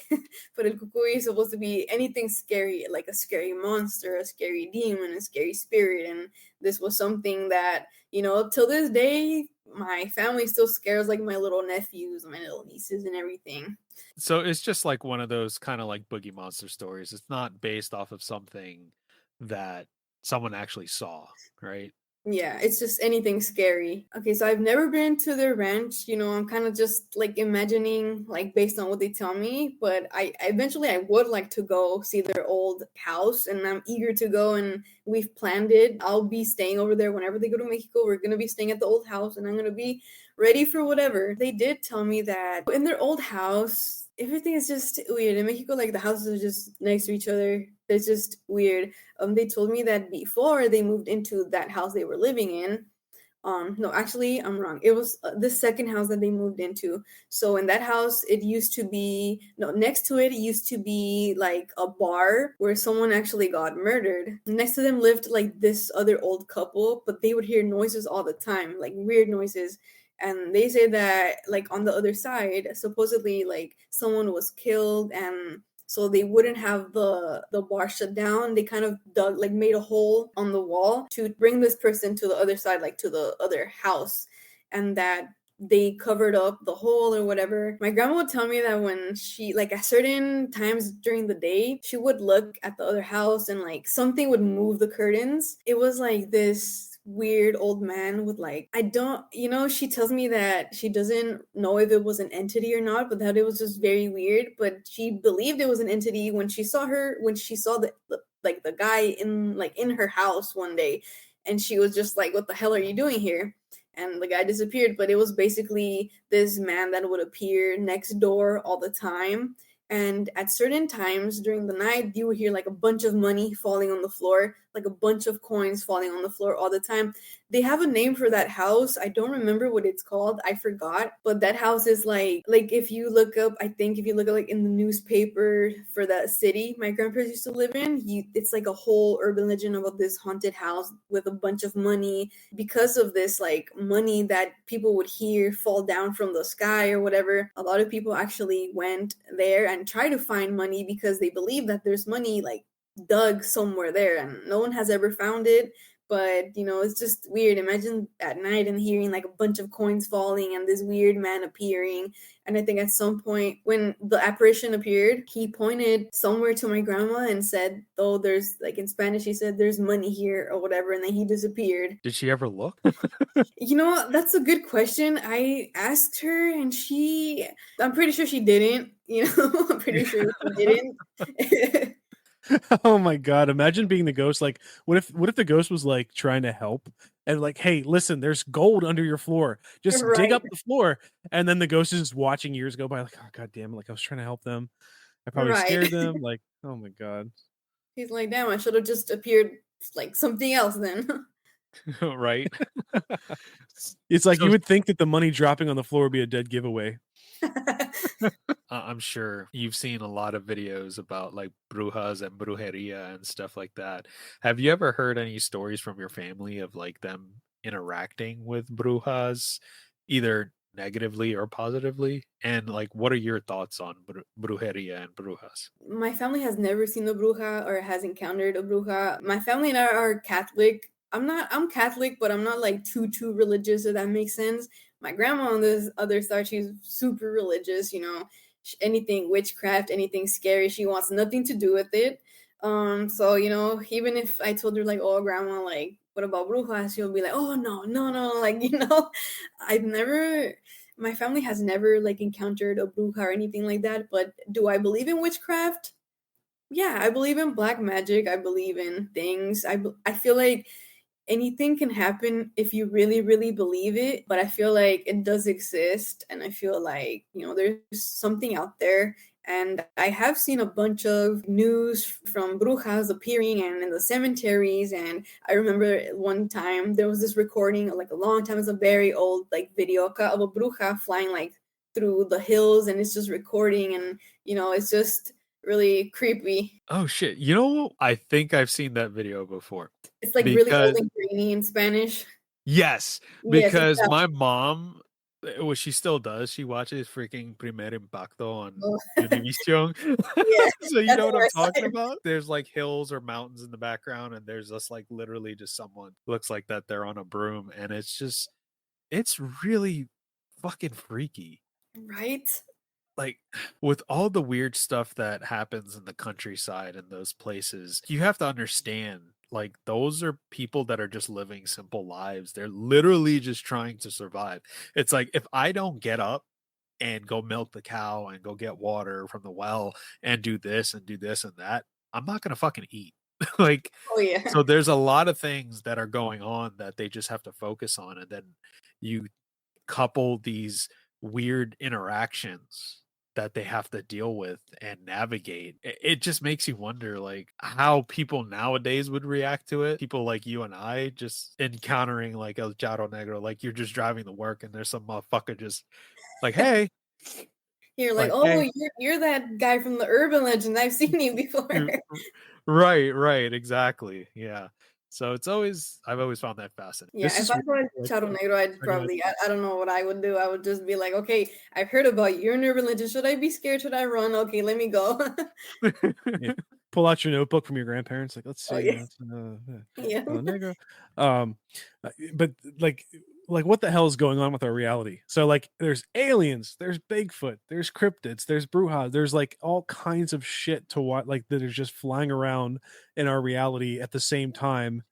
But El Cucuy is supposed to be anything scary, like a scary monster, a scary demon, a scary spirit. And this was something that, up till this day, my family still scares like my little nephews, my little nieces, and everything. So it's just like one of those kind of like Boogie Monster stories. It's not based off of something that someone actually saw, right? Yeah, it's just anything scary. Okay, so I've never been to their ranch. I'm kind of just like imagining, like based on what they tell me. But I eventually I would like to go see their old house, and I'm eager to go. And we've planned it. I'll be staying over there whenever they go to Mexico. We're gonna be staying at the old house, and I'm gonna be ready for whatever. They did tell me that in their old house, everything is just weird. In Mexico, like the houses are just next to each other. It's just weird. They told me that before they moved into that house they were living in. No, actually, I'm wrong. It was the second house that they moved into. So in that house, it used to be, no, next to it used to be like a bar where someone actually got murdered. Next to them lived like this other old couple, but they would hear noises all the time, like weird noises. And they say that like on the other side, supposedly like someone was killed, and so they wouldn't have the bar shut down. They kind of dug, like made a hole on the wall to bring this person to the other side, like to the other house, and that they covered up the hole or whatever. My grandma would tell me that when she, like at certain times during the day, she would look at the other house and like something would move the curtains. It was like this weird old man with like, I don't, she tells me that she doesn't know if it was an entity or not, but that it was just very weird. But she believed it was an entity when she saw the guy in her house one day, and she was just like, what the hell are you doing here? And the guy disappeared. But it was basically this man that would appear next door all the time. And at certain times during the night, you would hear like a bunch of money falling on the floor, like a bunch of coins falling on the floor all the time. They have a name for that house. I don't remember what it's called. I forgot. But that house is like if you look up, I think if you look at like in the newspaper for that city my grandparents used to live in, it's like a whole urban legend about this haunted house with a bunch of money, because of this like money that people would hear fall down from the sky or whatever. A lot of people actually went there and tried to find money because they believe that there's money like dug somewhere there, and no one has ever found it. But it's just weird. Imagine at night and hearing like a bunch of coins falling and this weird man appearing. And I think at some point when the apparition appeared, he pointed somewhere to my grandma and said, oh, there's, like in Spanish, he said, there's money here or whatever. And then he disappeared. Did she ever look? That's a good question. I asked her and I'm pretty sure she didn't. I'm pretty sure she didn't. Oh my god, imagine being the ghost. Like, what if the ghost was like trying to help and like, hey, listen, there's gold under your floor, just dig Right. up the floor. And then the ghost is just watching years go by like, oh god damn it, like I was trying to help them, I probably Right. scared them, like, oh my god. He's like, damn, I should have just appeared like something else then. Right? It's like So you would think that the money dropping on the floor would be a dead giveaway. I'm sure you've seen a lot of videos about like brujas and brujeria and stuff like that. Have you ever heard any stories from your family of like them interacting with brujas, either negatively or positively? And like, what are your thoughts on brujeria and brujas? My family has never seen a bruja or has encountered a bruja. My family and I are Catholic. I'm Catholic, but I'm not like too religious, if that makes sense. My grandma on this other side, she's super religious, you know, anything witchcraft, anything scary, she wants nothing to do with it. So, you know, even if I told her like, oh, grandma, like, what about brujas? She'll be like, oh, no, like, you know, I've never my family has never like encountered a bruja or anything like that, but do I believe in witchcraft? Yeah, I believe in black magic. I believe in things. I feel like anything can happen if you really believe it, but I feel like it does exist, and I feel like, you know, there's something out there. And I have seen a bunch of news from brujas appearing and in the cemeteries. And I remember one time there was this recording, like a long time, it's a very old like video of a bruja flying like through the hills, and it's just recording, and you know, it's just really creepy. Oh shit. You know, I think I've seen that video before. It's like really old Because and grainy in Spanish. yes, Yes, because exactly. my mom, well, she still does. She watches freaking Primer Impacto on Univision. Yeah, So you that's know what I'm our talking side. about? There's like hills or mountains in the background, and there's just like literally just someone looks like that they're on a broom, and it's really fucking freaky. Right? Like with all the weird stuff that happens in the countryside and those places, you have to understand like those are people that are just living simple lives. They're literally just trying to survive. It's like if I don't get up and go milk the cow and go get water from the well and do this and that, I'm not going to fucking eat. Like Oh yeah. so there's a lot of things that are going on that they just have to focus on, and then you couple these weird interactions that they have to deal with and navigate. It just makes you wonder like how people nowadays would react to it. People like you and I just encountering like El Charro Negro, like you're just driving to work and there's some motherfucker just like, hey, You're like, like, oh, hey. you're that guy from the urban legend. I've seen you before. Right, right, exactly. Yeah. So I've always found that fascinating. Yeah, This if is I saw like, Charro Negro, I'd go ahead. probably, I don't know what I would do. I would just be like, okay, I've heard about you. You're an urban legend. Should I be scared? Should I run? Okay, let me go. Yeah. Pull out your notebook from your grandparents, like, let's Oh see, yeah, that's yeah. Negro. Um, but like what the hell is going on with our reality? So like, there's aliens, there's Bigfoot, there's cryptids, there's brujas, there's like all kinds of shit to what like that is just flying around in our reality at the same time.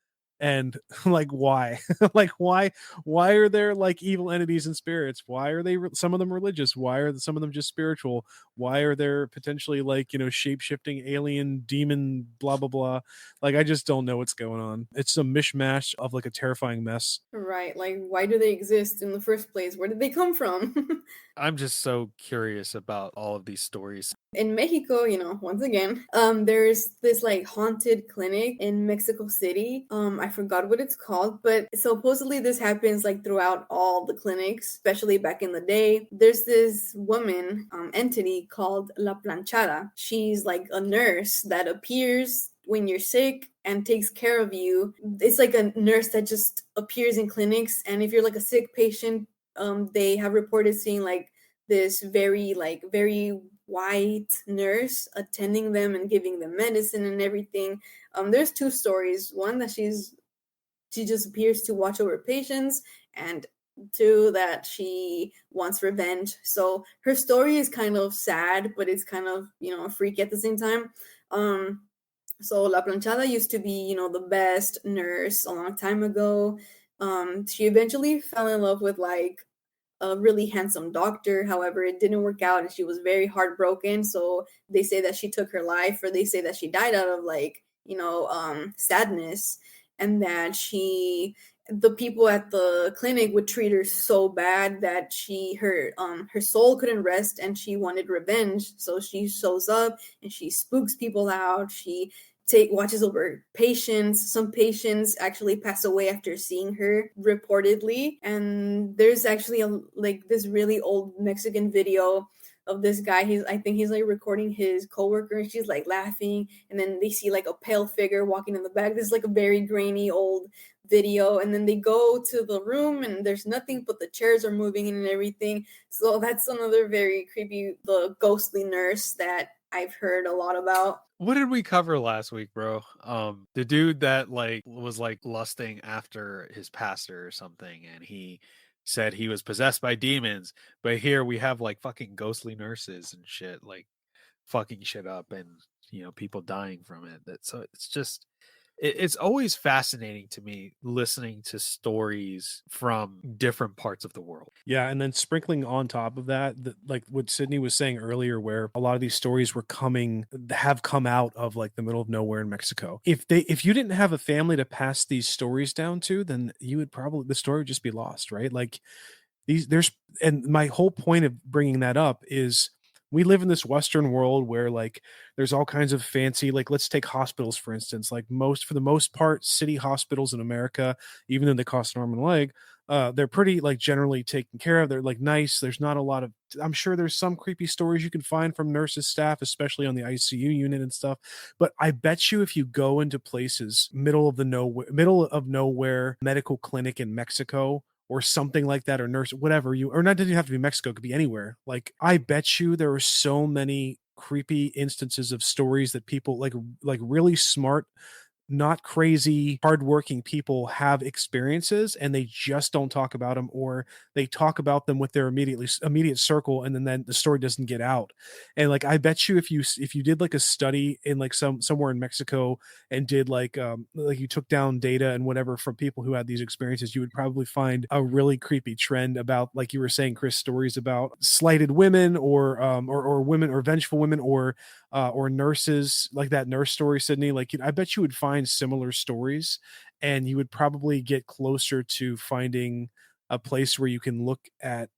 And like, why? Like, why are there like evil entities and spirits? Why are they some of them religious? Why are some of them just spiritual? Why are there potentially like, you know, shape-shifting alien demon blah blah blah? Like, I just don't know what's going on. It's a mishmash of like a terrifying mess. Right. Like, why do they exist in the first place? Where did they come from? I'm just so curious about all of these stories. In Mexico, you know, once again, there's this like haunted clinic in Mexico City. I forgot what it's called, but supposedly this happens like throughout all the clinics, especially back in the day. There's this woman entity called La Planchada. She's like a nurse that appears when you're sick and takes care of you. It's like a nurse that just appears in clinics, and if you're like a sick patient, they have reported seeing like this very white nurse attending them and giving them medicine and everything. There's two stories. One that she just appears to watch over patients, and two that she wants revenge. So her story is kind of sad, but it's kind of, you know, freaky at the same time. So La Planchada used to be, you know, the best nurse a long time ago. She eventually fell in love with like a really handsome doctor. However, it didn't work out and she was very heartbroken. So they say that she took her life, or they say that she died out of like, you know, sadness, and that the people at the clinic would treat her so bad that her soul couldn't rest and she wanted revenge. So she shows up and she spooks people out. She watches over patients. Some patients actually pass away after seeing her, reportedly. And there's actually like this really old Mexican video of this guy. I think he's like recording his coworker, and she's like laughing, and then they see like a pale figure walking in the back. This is like a very grainy old video, and then they go to the room and there's nothing but the chairs are moving and everything. So that's another very creepy, the ghostly nurse that I've heard a lot about. What did we cover last week, bro? The dude that like was like lusting after his pastor or something, and he said he was possessed by demons. But here we have like fucking ghostly nurses and shit, like fucking shit up, and people dying from it. So it's just it's always fascinating to me listening to stories from different parts of the world. Yeah, and then sprinkling on top of that, like what Sydney was saying earlier, where a lot of these stories have come out of like the middle of nowhere in Mexico. If you didn't have a family to pass these stories down to, then the story would just be lost, right? Like and my whole point of bringing that up is we live in this Western world where like there's all kinds of fancy, like let's take hospitals for instance. Like for the most part, city hospitals in America, even though they cost an arm and a leg, they're pretty like generally taken care of. They're like nice. There's not a lot of. I'm sure there's some creepy stories you can find from nurses, staff, especially on the ICU unit and stuff. But I bet you if you go into places middle of nowhere medical clinic in Mexico or something like that, or nurse, whatever or not, doesn't have to be Mexico, it could be anywhere. Like, I bet you there are so many creepy instances of stories that people like really smart, not crazy, hardworking people have experiences and they just don't talk about them, or they talk about them with their immediate circle, and then the story doesn't get out. And like, I bet you if you did like a study in like somewhere in Mexico and did like you took down data and whatever from people who had these experiences, you would probably find a really creepy trend about, like you were saying, Chris, stories about slighted women or women, or vengeful women, or nurses, like that nurse story, Sydney. Like, I bet you would find similar stories, and you would probably get closer to finding a place where you can look at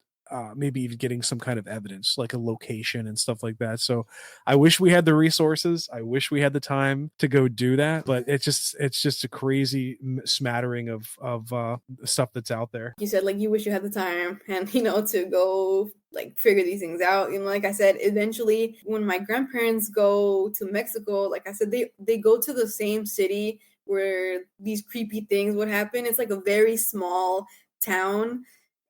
maybe even getting some kind of evidence, like a location and stuff like that. So I wish we had the resources. I wish we had the time to go do that, but it's just a crazy smattering of stuff that's out there. You said like you wish you had the time and to go like figure these things out. Like I said, eventually when my grandparents go to Mexico, like I said, they go to the same city where these creepy things would happen. It's like a very small town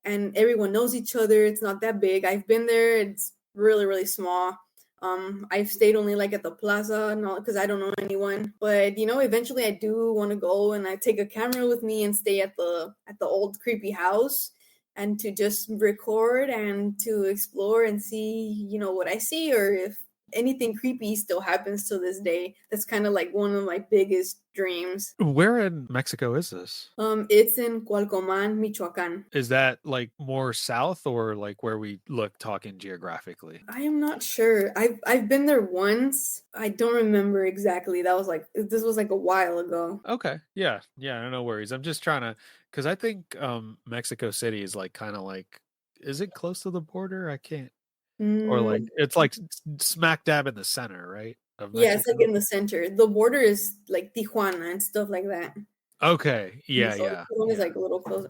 and everyone knows each other. It's not that big. I've been there. It's really, really small. I've stayed only like at the plaza, not because I don't know anyone. But eventually I do want to go, and I take a camera with me and stay at the old creepy house, and to just record and to explore and see, what I see, or if anything creepy still happens to this day. That's kind of like one of my biggest dreams. Where in Mexico is this? It's in Cualcomán, Michoacán. Is that like more south, or like where we look talking geographically? I am not sure. I've been there once. I don't remember exactly. This was like a while ago. Okay. Yeah. No worries. I'm just trying to, because I think Mexico City is like kind of like, is it close to the border? I can't. Or like it's like smack dab in the center, right? Of Yeah, it's Mexico. like in the center. The border is like Tijuana and stuff like that. Okay. Yeah. So Yeah. Tijuana is like a little closer.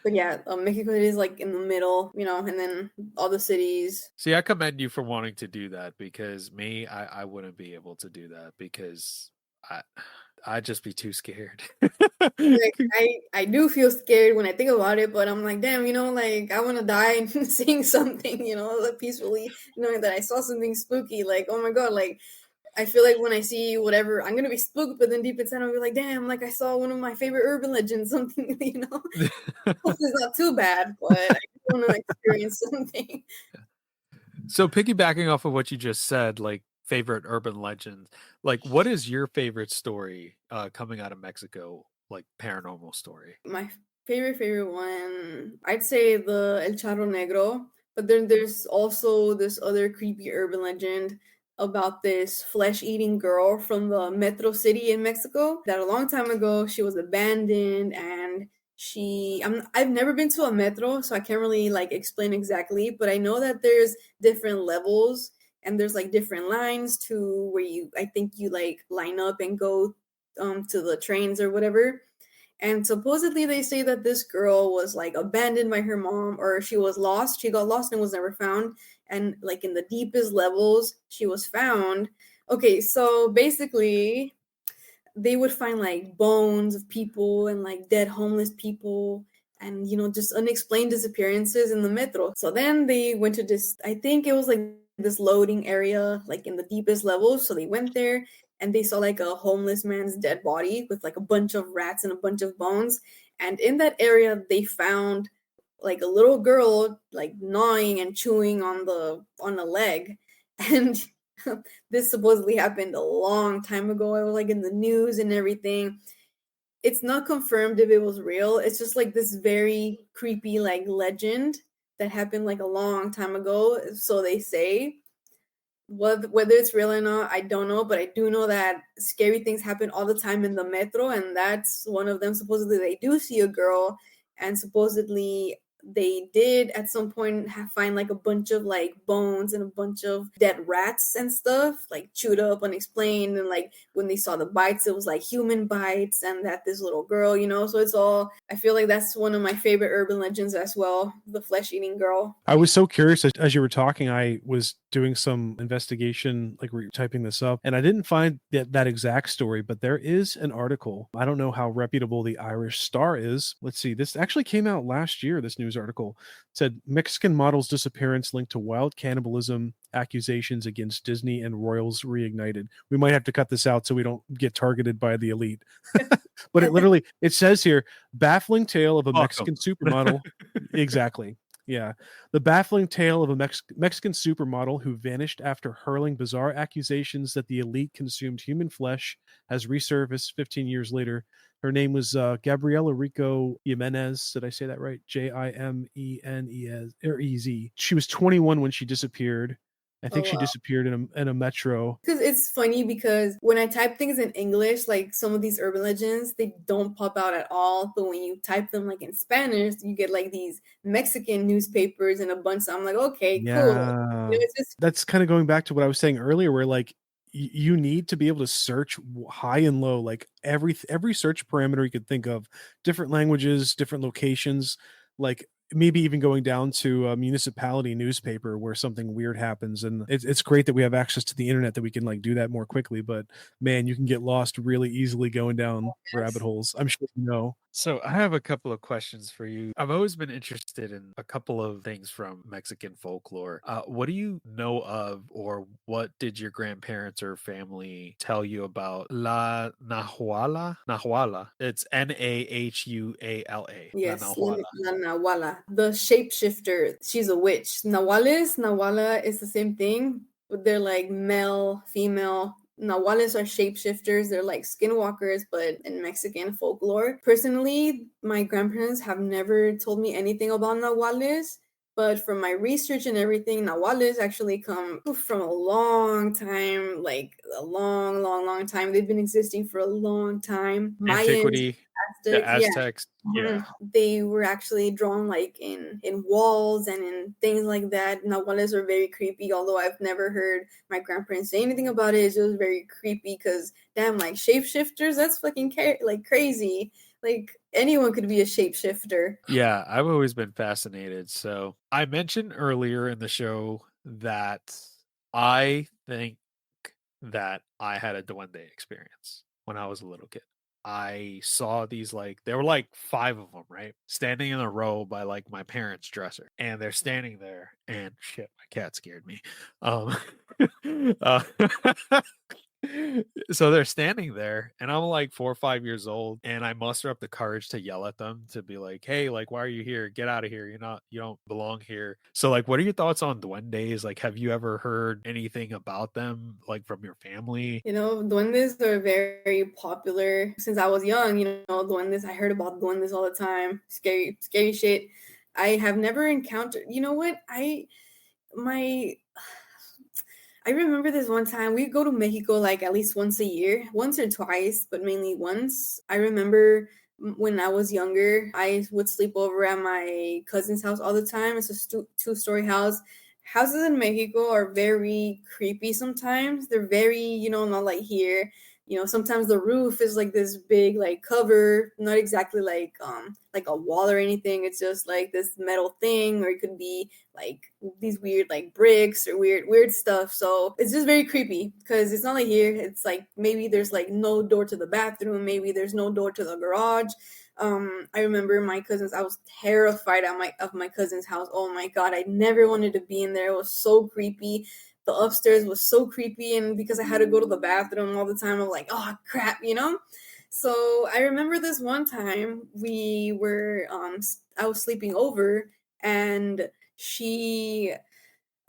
But yeah, Mexico City is like in the middle, and then all the cities. See, I commend you for wanting to do that, because I wouldn't be able to do that, because I'd just be too scared. Like I do feel scared when I think about it, but I'm like, damn, like I want to die and seeing something, like peacefully, knowing that I saw something spooky. Like, oh my god, like I feel like when I see whatever, I'm gonna be spooked, but then deep inside I'll be like, damn, like I saw one of my favorite urban legends, something, Hopefully it's not too bad, but I want to experience something. So piggybacking off of what you just said, like favorite urban legends, like what is your favorite story coming out of Mexico, like paranormal story? My favorite one, I'd say the El Charro Negro, but then there's also this other creepy urban legend about this flesh-eating girl from the metro city in Mexico, that a long time ago she was abandoned, and I've never been to a metro, so I can't really like explain exactly, but I know that there's different levels and there's like different lines to where I think you like line up and go to the trains or whatever. And supposedly they say that this girl was like abandoned by her mom, or she was lost. She got lost and was never found. And like in the deepest levels, she was found. Okay, so basically they would find like bones of people and like dead homeless people and just unexplained disappearances in the metro. So then they went to this, I think it was like this loading area like in the deepest levels. So they went there and they saw like a homeless man's dead body with like a bunch of rats and a bunch of bones. And in that area they found like a little girl like gnawing and chewing on a leg. And this supposedly happened a long time ago. It was like in the news and everything. It's not confirmed if it was real. It's just like this very creepy like legend that happened like a long time ago, so they say. Whether it's real or not, I don't know, but I do know that scary things happen all the time in the metro, and that's one of them. Supposedly they do see a girl, and supposedly they did at some point find like a bunch of like bones and a bunch of dead rats and stuff like chewed up unexplained, and like when they saw the bites it was like human bites, and that this little girl, so it's all, I feel like that's one of my favorite urban legends as well, the flesh eating girl. I was so curious as you were talking. I was doing some investigation, like typing this up, and I didn't find that exact story, but there is an article. I don't know how reputable the Irish Star is. Let's see. This actually came out last year. This news article said Mexican model's disappearance linked to wild cannibalism, accusations against Disney and royals reignited. We might have to cut this out so we don't get targeted by the elite. But it says here, baffling tale of a Mexican supermodel. Exactly. Yeah. The baffling tale of a Mexican supermodel who vanished after hurling bizarre accusations that the elite consumed human flesh has resurfaced 15 years later. Her name was Gabriela Rico Jimenez. Did I say that right? Jimenez. She was 21 when she disappeared. I think she disappeared in a metro. Because it's funny because when I type things in English, like some of these urban legends, they don't pop out at all. But when you type them like in Spanish, you get like these Mexican newspapers and a bunch. So I'm like, okay, cool. It's just, that's kind of going back to what I was saying earlier, where like you need to be able to search high and low, like every search parameter you could think of, different languages, different locations, like maybe even going down to a municipality newspaper where something weird happens. And it's great that we have access to the internet that we can like do that more quickly, but man, you can get lost really easily going down rabbit holes. I'm sure you know. So I have a couple of questions for you. I've always been interested in a couple of things from Mexican folklore. What do you know of, or what did your grandparents or family tell you about La Nahuala? Nahuala. It's Nahuala. yes, La Nahuala. La Nahuala, the shapeshifter. She's a witch. Nahuala is the same thing, but they're like male, female. Nahuales are shapeshifters. They're like skinwalkers, but in Mexican folklore. Personally, my grandparents have never told me anything about Nahuales, but from my research and everything, Nahuales actually come from a long time, like a long, long, long time. They've been existing for a long time. Antiquity. The Aztecs. Yeah. They were actually drawn like in walls and in things like that. Nahuales are very creepy, although I've never heard my grandparents say anything about it. It's just very creepy because damn, like shapeshifters, that's fucking like crazy. Like anyone could be a shapeshifter. Yeah, I've always been fascinated. So I mentioned earlier in the show that I think that I had a duende experience when I was a little kid. I saw these, like, there were like 5 of them, right? Standing in a row by like my parents' dresser. And they're standing there, and shit, my cat scared me. Uh, so they're standing there, and I'm like 4 or 5 years old, and I muster up the courage to yell at them, to be like, hey, like, why are you here? Get out of here. You don't belong here. So like, what are your thoughts on duendes? Like, have you ever heard anything about them, like from your family? Duendes are very popular since I was young. Duendes, I heard about duendes all the time. Scary shit. I have never encountered, I remember this one time we go to Mexico like at least once a year, once or twice, but mainly once. I remember when I was younger, I would sleep over at my cousin's house all the time. It's a 2-story house, houses in Mexico are very creepy sometimes. They're very, not like here. Sometimes the roof is like this big like cover, not exactly like a wall or anything. It's just like this metal thing, or it could be like these weird like bricks or weird stuff. So it's just very creepy because it's not like here. It's like maybe there's like no door to the bathroom, maybe there's no door to the garage. I remember my cousins. I was terrified of my cousin's house. Oh my god, I never wanted to be in there. It was so creepy. The upstairs was so creepy, and because I had to go to the bathroom all the time, I'm like, oh crap, So I remember this one time we were, I was sleeping over, and she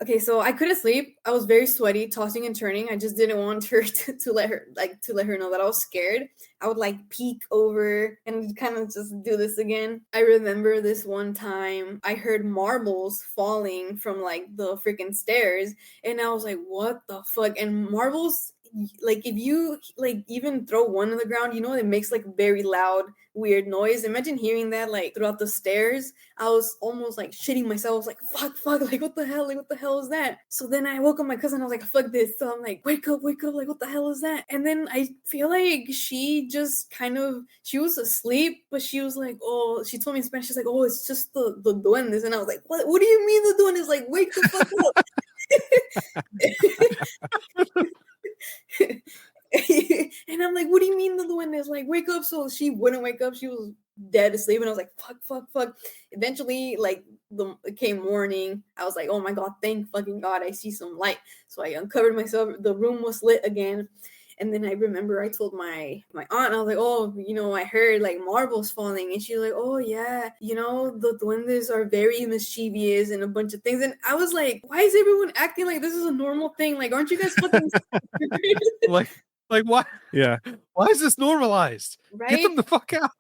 okay, so I couldn't sleep. I was very sweaty, tossing and turning. I just didn't want her to let her know that I was scared. I would like peek over and kind of just do this again. I remember this one time I heard marbles falling from like the freaking stairs, and I was like, "What the fuck?" And marbles, like if you like even throw one on the ground, it makes like very loud, weird noise. Imagine hearing that like throughout the stairs. I was almost like shitting myself. I was like, fuck, like what the hell? Like what the hell is that? So then I woke up my cousin. I was like, fuck this. So I'm like, wake up, like what the hell is that? And then I feel like she just she was asleep, but she was like, oh, she told me in Spanish, she's like, oh, it's just the duendes. And I was like, what do you mean the duendes? Like, wake the fuck up. And I'm like, what do you mean the duendes? Like, wake up. So she wouldn't wake up. She was dead asleep. And I was like, fuck. Eventually, like, it came morning. I was like, oh my God, thank fucking God, I see some light. So I uncovered myself. The room was lit again. And then I remember I told my aunt, I was like, oh, I heard like marbles falling. And she's like, oh yeah, the duendes are very mischievous and a bunch of things. And I was like, why is everyone acting like this is a normal thing? Like, aren't you guys fucking like why? Yeah. Why is this normalized? Get right? them the fuck out.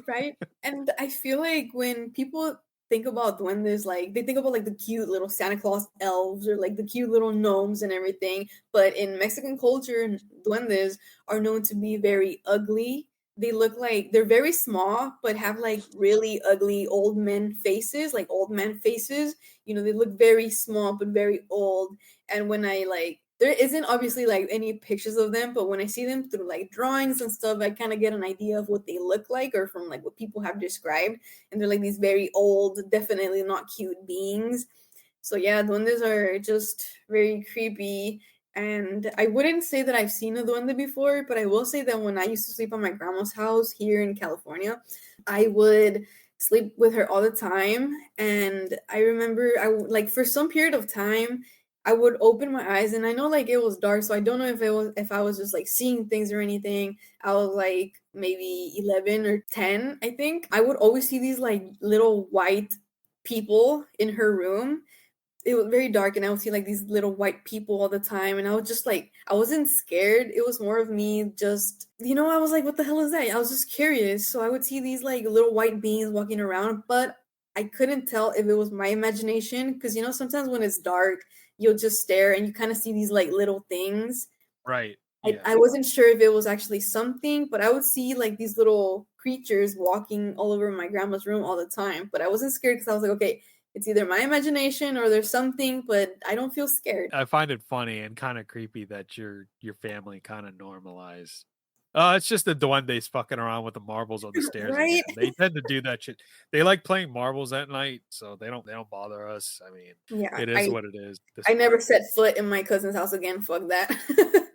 Right? And I feel like when people think about duendes, like they think about like the cute little Santa Claus elves or like the cute little gnomes and everything. But in Mexican culture, duendes are known to be very ugly. They look like they're very small, but have like really ugly old men faces, like old man faces. They look very small, but very old. And when I like, there isn't obviously like any pictures of them, but when I see them through like drawings and stuff, I kind of get an idea of what they look like or from like what people have described. And they're like these very old, definitely not cute beings. So yeah, duendes are just very creepy. And I wouldn't say that I've seen a duende before, but I will say that when I used to sleep on my grandma's house here in California, I would sleep with her all the time. And I remember like for some period of time, I would open my eyes, and I know like it was dark, so I don't know if I was just like seeing things or anything. I was like maybe 11 or 10, I think. I would always see these like little white people in her room. It was very dark, and I would see like these little white people all the time, and I was just like, I wasn't scared. It was more of me just, I was like, what the hell is that? I was just curious. So I would see these like little white beings walking around, but I couldn't tell if it was my imagination, because sometimes when it's dark, you'll just stare and you kind of see these like little things. Right. I wasn't sure if it was actually something, but I would see like these little creatures walking all over my grandma's room all the time. But I wasn't scared because I was like, okay, it's either my imagination or there's something, but I don't feel scared. I find it funny and kind of creepy that your family kind of normalized. It's just the duendes fucking around with the marbles on the stairs Right? again. They tend to do that shit. They like playing marbles at night, so they don't bother us. I mean, Yeah, it is what it is. I never set foot in my cousin's house again. Fuck that.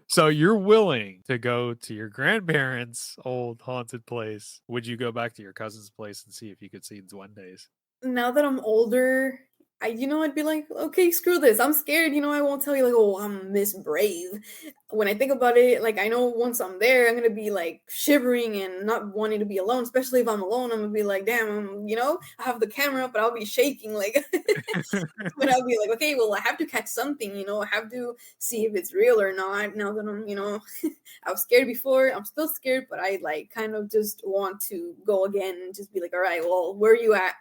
So you're willing to go to your grandparents' old haunted place. Would you go back to your cousin's place and see if you could see duendes? Now that I'm older, I'd be like, okay, screw this. I'm scared. I won't tell you like, oh, I'm Miss Brave. When I think about it, like I know once I'm there, I'm gonna be like shivering and not wanting to be alone. Especially if I'm alone, I'm gonna be like, damn, I have the camera, but I'll be shaking like. But I'll be like, okay, well, I have to catch something. I have to see if it's real or not. Now that I'm, I was scared before. I'm still scared, but I like kind of just want to go again and just be like, all right, well, where are you at?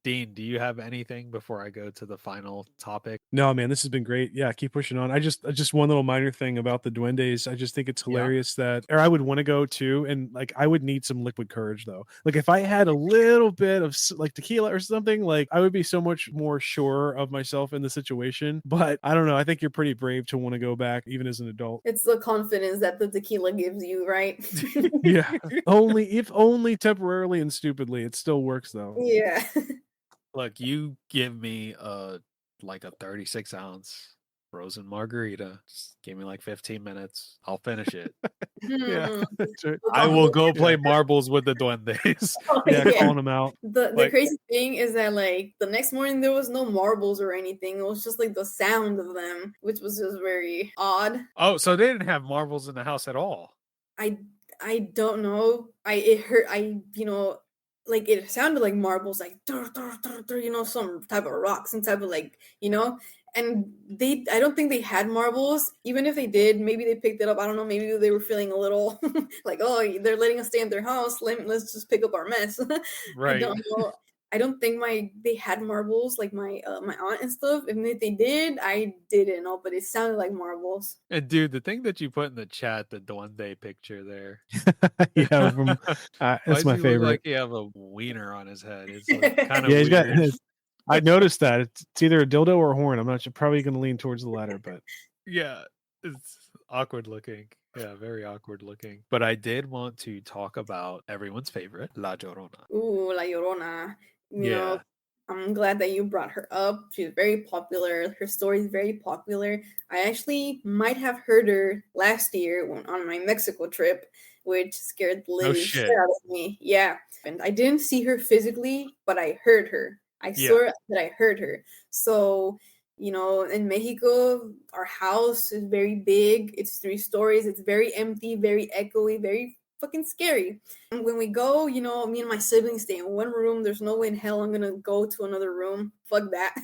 Dean, do you have anything before I go to the final topic? No, man, this has been great. Yeah, keep pushing on. Just one little minor thing about the duendes. I just think it's Yeah. hilarious that, or I would want to go too. And like, I would need some liquid courage though. Like, if I had a little bit of like tequila or something, like I would be so much more sure of myself in the situation. But I don't know. I think you're pretty brave to want to go back even as an adult. It's the confidence that the tequila gives you, right? Yeah, if only temporarily and stupidly. It still works though. Yeah. Look, you give me like a 36-ounce frozen margarita. Just give me like 15 minutes. I'll finish it. Yeah, that's right. I will go play Yeah. marbles with the duendes. Yeah, Yeah. calling them out. The Like- crazy thing is that like the next morning there was no marbles or anything. It was just like the sound of them, which was just very odd. Oh, so they didn't have marbles in the house at all. I don't know. It hurt. Like it sounded like marbles, like some type of rock, some type of like. And I don't think they had marbles. Even if they did, maybe they picked it up. I don't know. Maybe they were feeling a little like, oh, they're letting us stay in their house. Let's just pick up our mess. Right. I don't know. I don't think they had marbles like my aunt and stuff. And if they did, I didn't know, but it sounded like marbles. And dude, the thing that you put in the chat, the duende picture there. Yeah, from, Why that's does my he look favorite. like he have a wiener on his head? It's like kind of Yeah, he's got. weird. I noticed that it's either a dildo or a horn. I'm not sure. Probably going to lean towards the latter, but Yeah, it's awkward looking. Yeah, very awkward looking. But I did want to talk about everyone's favorite, La Llorona. Ooh, La Llorona. You Yeah. know, I'm glad that you brought her up. She's very popular. Her story is very popular. I actually might have heard her last year on my Mexico trip, which scared the living shit out of me. Yeah. And I didn't see her physically, but I heard her. I saw that I heard her. So, in Mexico, our house is very big. It's 3 stories. It's very empty, very echoey, very fucking scary. And when we go, me and my siblings stay in one room. There's no way in hell I'm going to go to another room. Fuck that.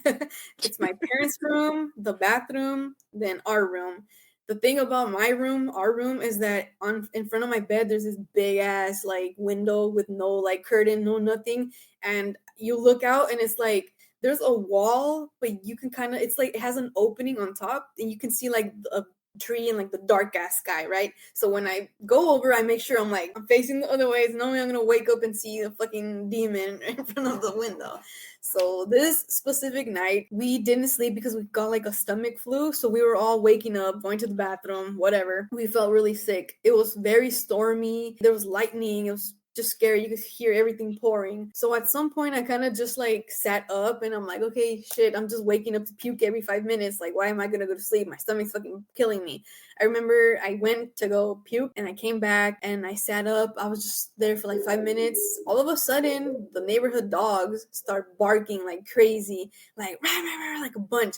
It's my parents' room, the bathroom, then our room. The thing about our room, is that in front of my bed, there's this big ass like window with no like curtain, no nothing. And you look out and it's like, there's a wall, but you can it's like, it has an opening on top and you can see like a tree and like the dark ass sky, right? So when I go over, I make sure I'm facing the other way. So no way I'm gonna wake up and see a fucking demon in front of the window. So this specific night, we didn't sleep because we got like a stomach flu. So we were all waking up, going to the bathroom, whatever. We felt really sick. It was very stormy. There was lightning. It was just scary. You could hear everything pouring. So at some point I kind of just like sat up and I'm like, okay, shit, I'm just waking up to puke every 5 minutes. Like, why am I gonna go to sleep? My stomach's fucking killing me. I remember I went to go puke and I came back and I sat up. I was just there for like 5 minutes. All of a sudden, the neighborhood dogs start barking like crazy, like rah, rah, rah, like a bunch.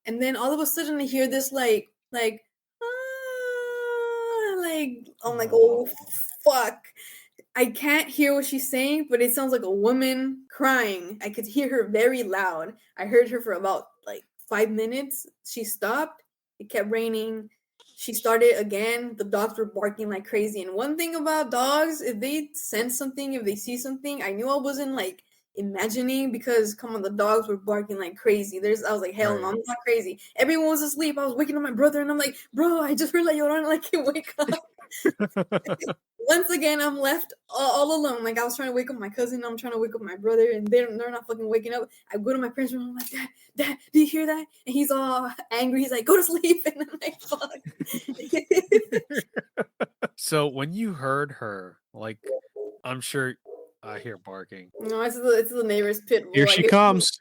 And then all of a sudden I hear this like I'm like, oh fuck. I can't hear what she's saying, but it sounds like a woman crying. I could hear her very loud. I heard her for about like 5 minutes. She stopped. It kept raining. She started again. The dogs were barking like crazy. And one thing about dogs, if they sense something, if they see something, I knew I wasn't like imagining, because come on, the dogs were barking like crazy. I was like, hell no, I'm not crazy. Everyone was asleep. I was waking up my brother and I'm like, bro, I just heard La Llorona, like, wake up. Once again, I'm left all alone. Like, I was trying to wake up my cousin, I'm trying to wake up my brother, and they're not fucking waking up. I go to my parents' room, I'm like, Dad, do you hear that? And he's all angry. He's like, go to sleep. And I'm like, fuck. So when you heard her, like, I'm sure I hear barking. No, it's the neighbor's pit bull. Here she comes.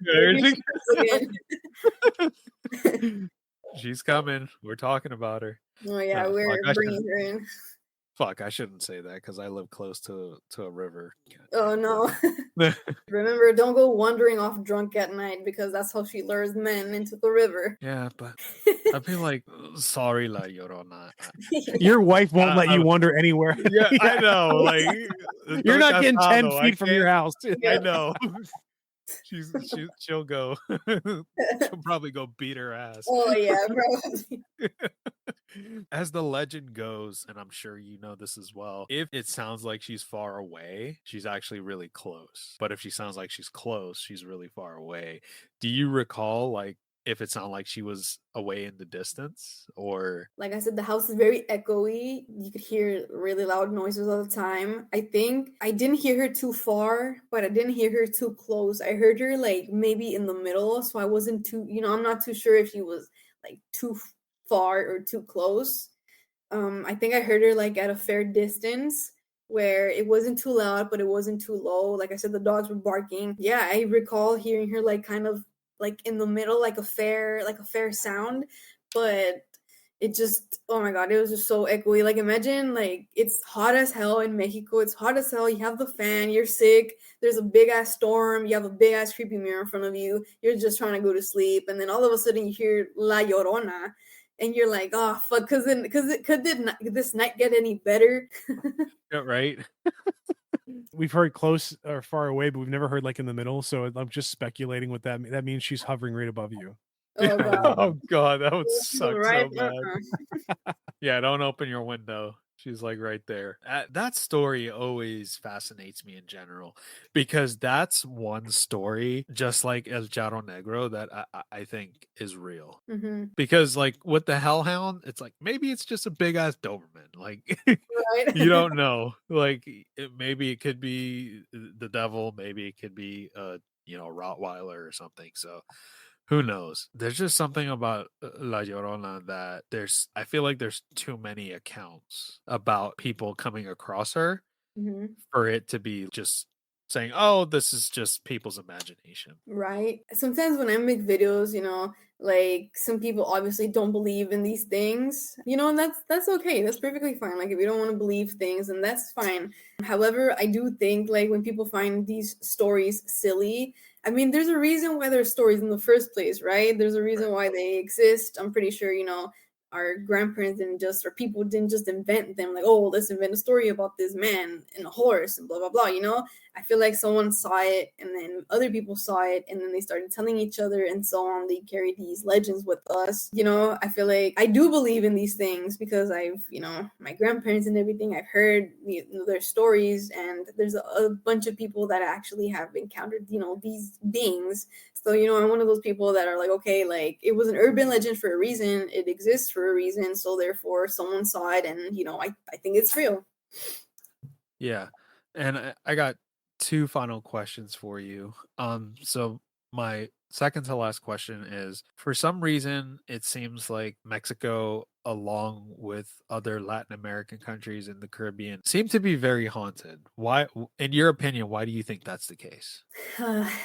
She's coming. We're talking about her. Oh yeah, we're bringing her in. Fuck, I shouldn't say that because I live close to a river. Oh no. Remember, don't go wandering off drunk at night, because that's how she lures men into the river. Yeah, but I'd be like, sorry, La Llorona. Your wife won't let you wander anywhere. Yeah, I know. Like, you're not getting 10 feet from your house. I know. she'll go she'll probably go beat her ass. Oh yeah, probably. As the legend goes, and I'm sure you know this as well, if it sounds like she's far away, she's actually really close. But if she sounds like she's close, she's really far away. Do you recall, like, if it sounded like she was away in the distance, or Like I said, the house is very echoey. You could hear really loud noises all the time. I think I didn't hear her too far, but I didn't hear her too close. I heard her like maybe in the middle, so I wasn't too, I'm not too sure if she was like too far or too close. I think I heard her like at a fair distance where it wasn't too loud, but it wasn't too low. Like I said, the dogs were barking. Yeah, I recall hearing her like kind of like in the middle, like a fair sound, but it just, oh my god, it was just so echoey. Like imagine like it's hot as hell in Mexico. It's hot as hell. You have the fan, you're sick, there's a big ass storm, you have a big ass creepy mirror in front of you, you're just trying to go to sleep, and then all of a sudden you hear La Llorona, and you're like, oh fuck, could this night get any better? yeah, right? We've heard close or far away, but we've never heard like in the middle. So I'm just speculating what that means. She's hovering right above you. Oh god. Oh god, that would Go suck right, so bad. Yeah, don't open your window. She's like right there. That story always fascinates me in general, because that's one story, just like El Charro Negro, that I think is real. Mm-hmm. Because like with the Hellhound, it's like maybe it's just a big ass Doberman. Like Right. you don't know. Like maybe it could be the devil, maybe it could be Rottweiler or something. So who knows? There's just something about La Llorona that I feel like there's too many accounts about people coming across her Mm-hmm. for it to be just saying, oh, this is just people's imagination. Right. Sometimes when I make videos, like some people obviously don't believe in these things, and that's okay. That's perfectly fine. Like if you don't want to believe things, then that's fine. However, I do think like when people find these stories silly, I mean, there's a reason why there's stories in the first place, right? There's a reason Right. why they exist. I'm pretty sure, our grandparents or people didn't just invent them like, oh, let's invent a story about this man and a horse and blah, blah, blah. I feel like someone saw it and then other people saw it and then they started telling each other and so on. They carried these legends with us. I feel like I do believe in these things because I've, my grandparents and everything, I've heard their stories, and there's a bunch of people that actually have encountered, these beings. So, I'm one of those people that are like, okay, like it was an urban legend for a reason. It exists for a reason. So therefore someone saw it and, I think it's real. Yeah. And I got two final questions for you. So my second to last question is, for some reason it seems like Mexico, along with other Latin American countries in the Caribbean, seem to be very haunted. Why, in your opinion, why do you think that's the case?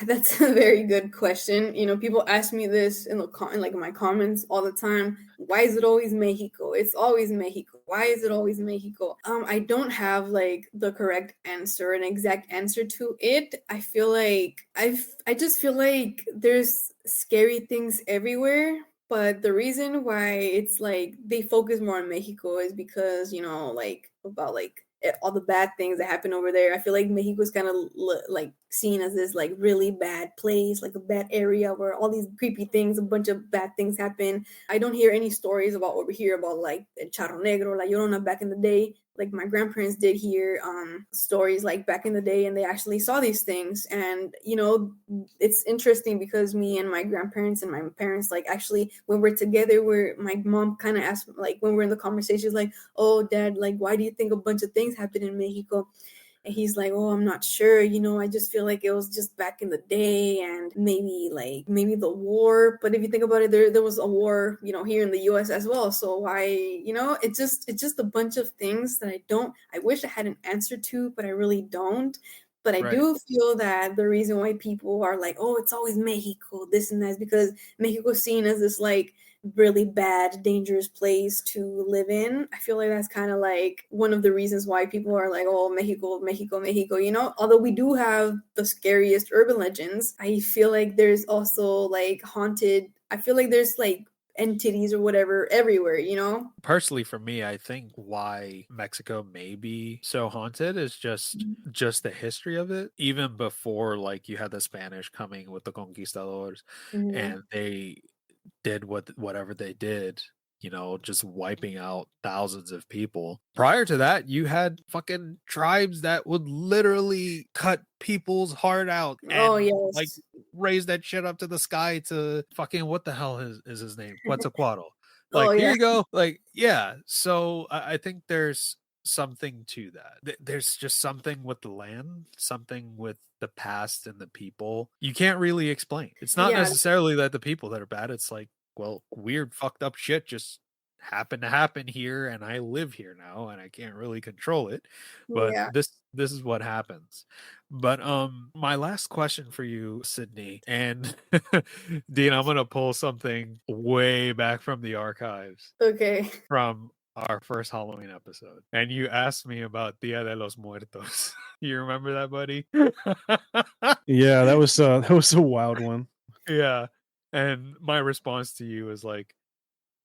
That's a very good question. People ask me this in like my comments all the time. Why is it always Mexico? It's always Mexico. Why is it always Mexico? I don't have like the correct answer, an exact answer to it. I feel like I just feel like there's scary things everywhere. But the reason why it's like they focus more on Mexico is because, like about like all the bad things that happen over there. I feel like Mexico is kind of like seen as this like really bad place, like a bad area where all these creepy things, a bunch of bad things happen. I don't hear any stories about over here about like the Charro Negro, like Llorona back in the day. Like my grandparents did hear stories like back in the day, and they actually saw these things. And it's interesting because me and my grandparents and my parents, like actually when we're together, where my mom kind of asked, like when we're in the conversations, like, oh dad, like why do you think a bunch of things happen in Mexico? And he's like, oh, I'm not sure. I just feel like it was just back in the day and maybe the war. But if you think about it, there was a war, here in the US as well. So why, it's just a bunch of things that I wish I had an answer to, but I really don't. But I Right. do feel that the reason why people are like, oh, it's always Mexico, this and that, is because Mexico is seen as this like really bad, dangerous place to live in. I feel like that's kind of like one of the reasons why people are like, oh, Mexico, Mexico, Mexico, although we do have the scariest urban legends, I feel like there's also like haunted, I feel like there's like entities or whatever everywhere, you know? Personally, for me, I think why Mexico may be so haunted is just the history of it. Even before, like, you had the Spanish coming with the conquistadors, Mhm. and they did whatever they did, just wiping out thousands of people. Prior to that, you had fucking tribes that would literally cut people's heart out Oh, and like yes. raise that shit up to the sky to fucking what the hell is his name? Quetzalcoatl. Oh, Like, here yeah. you go. Like, yeah. So I think there's something to that. There's just something with the land, something with the past and the people you can't really explain. It's not Yeah, necessarily that the people that are bad. It's like, well, weird, fucked up shit just happened to happen here, and I live here now, and I can't really control it. But yeah. this is what happens. But my last question for you, Sydney, and Dean, I'm gonna pull something way back from the archives Okay. from our first Halloween episode. And you asked me about Dia de los Muertos. You remember that, buddy? Yeah, that was a wild one. Yeah. And my response to you is like,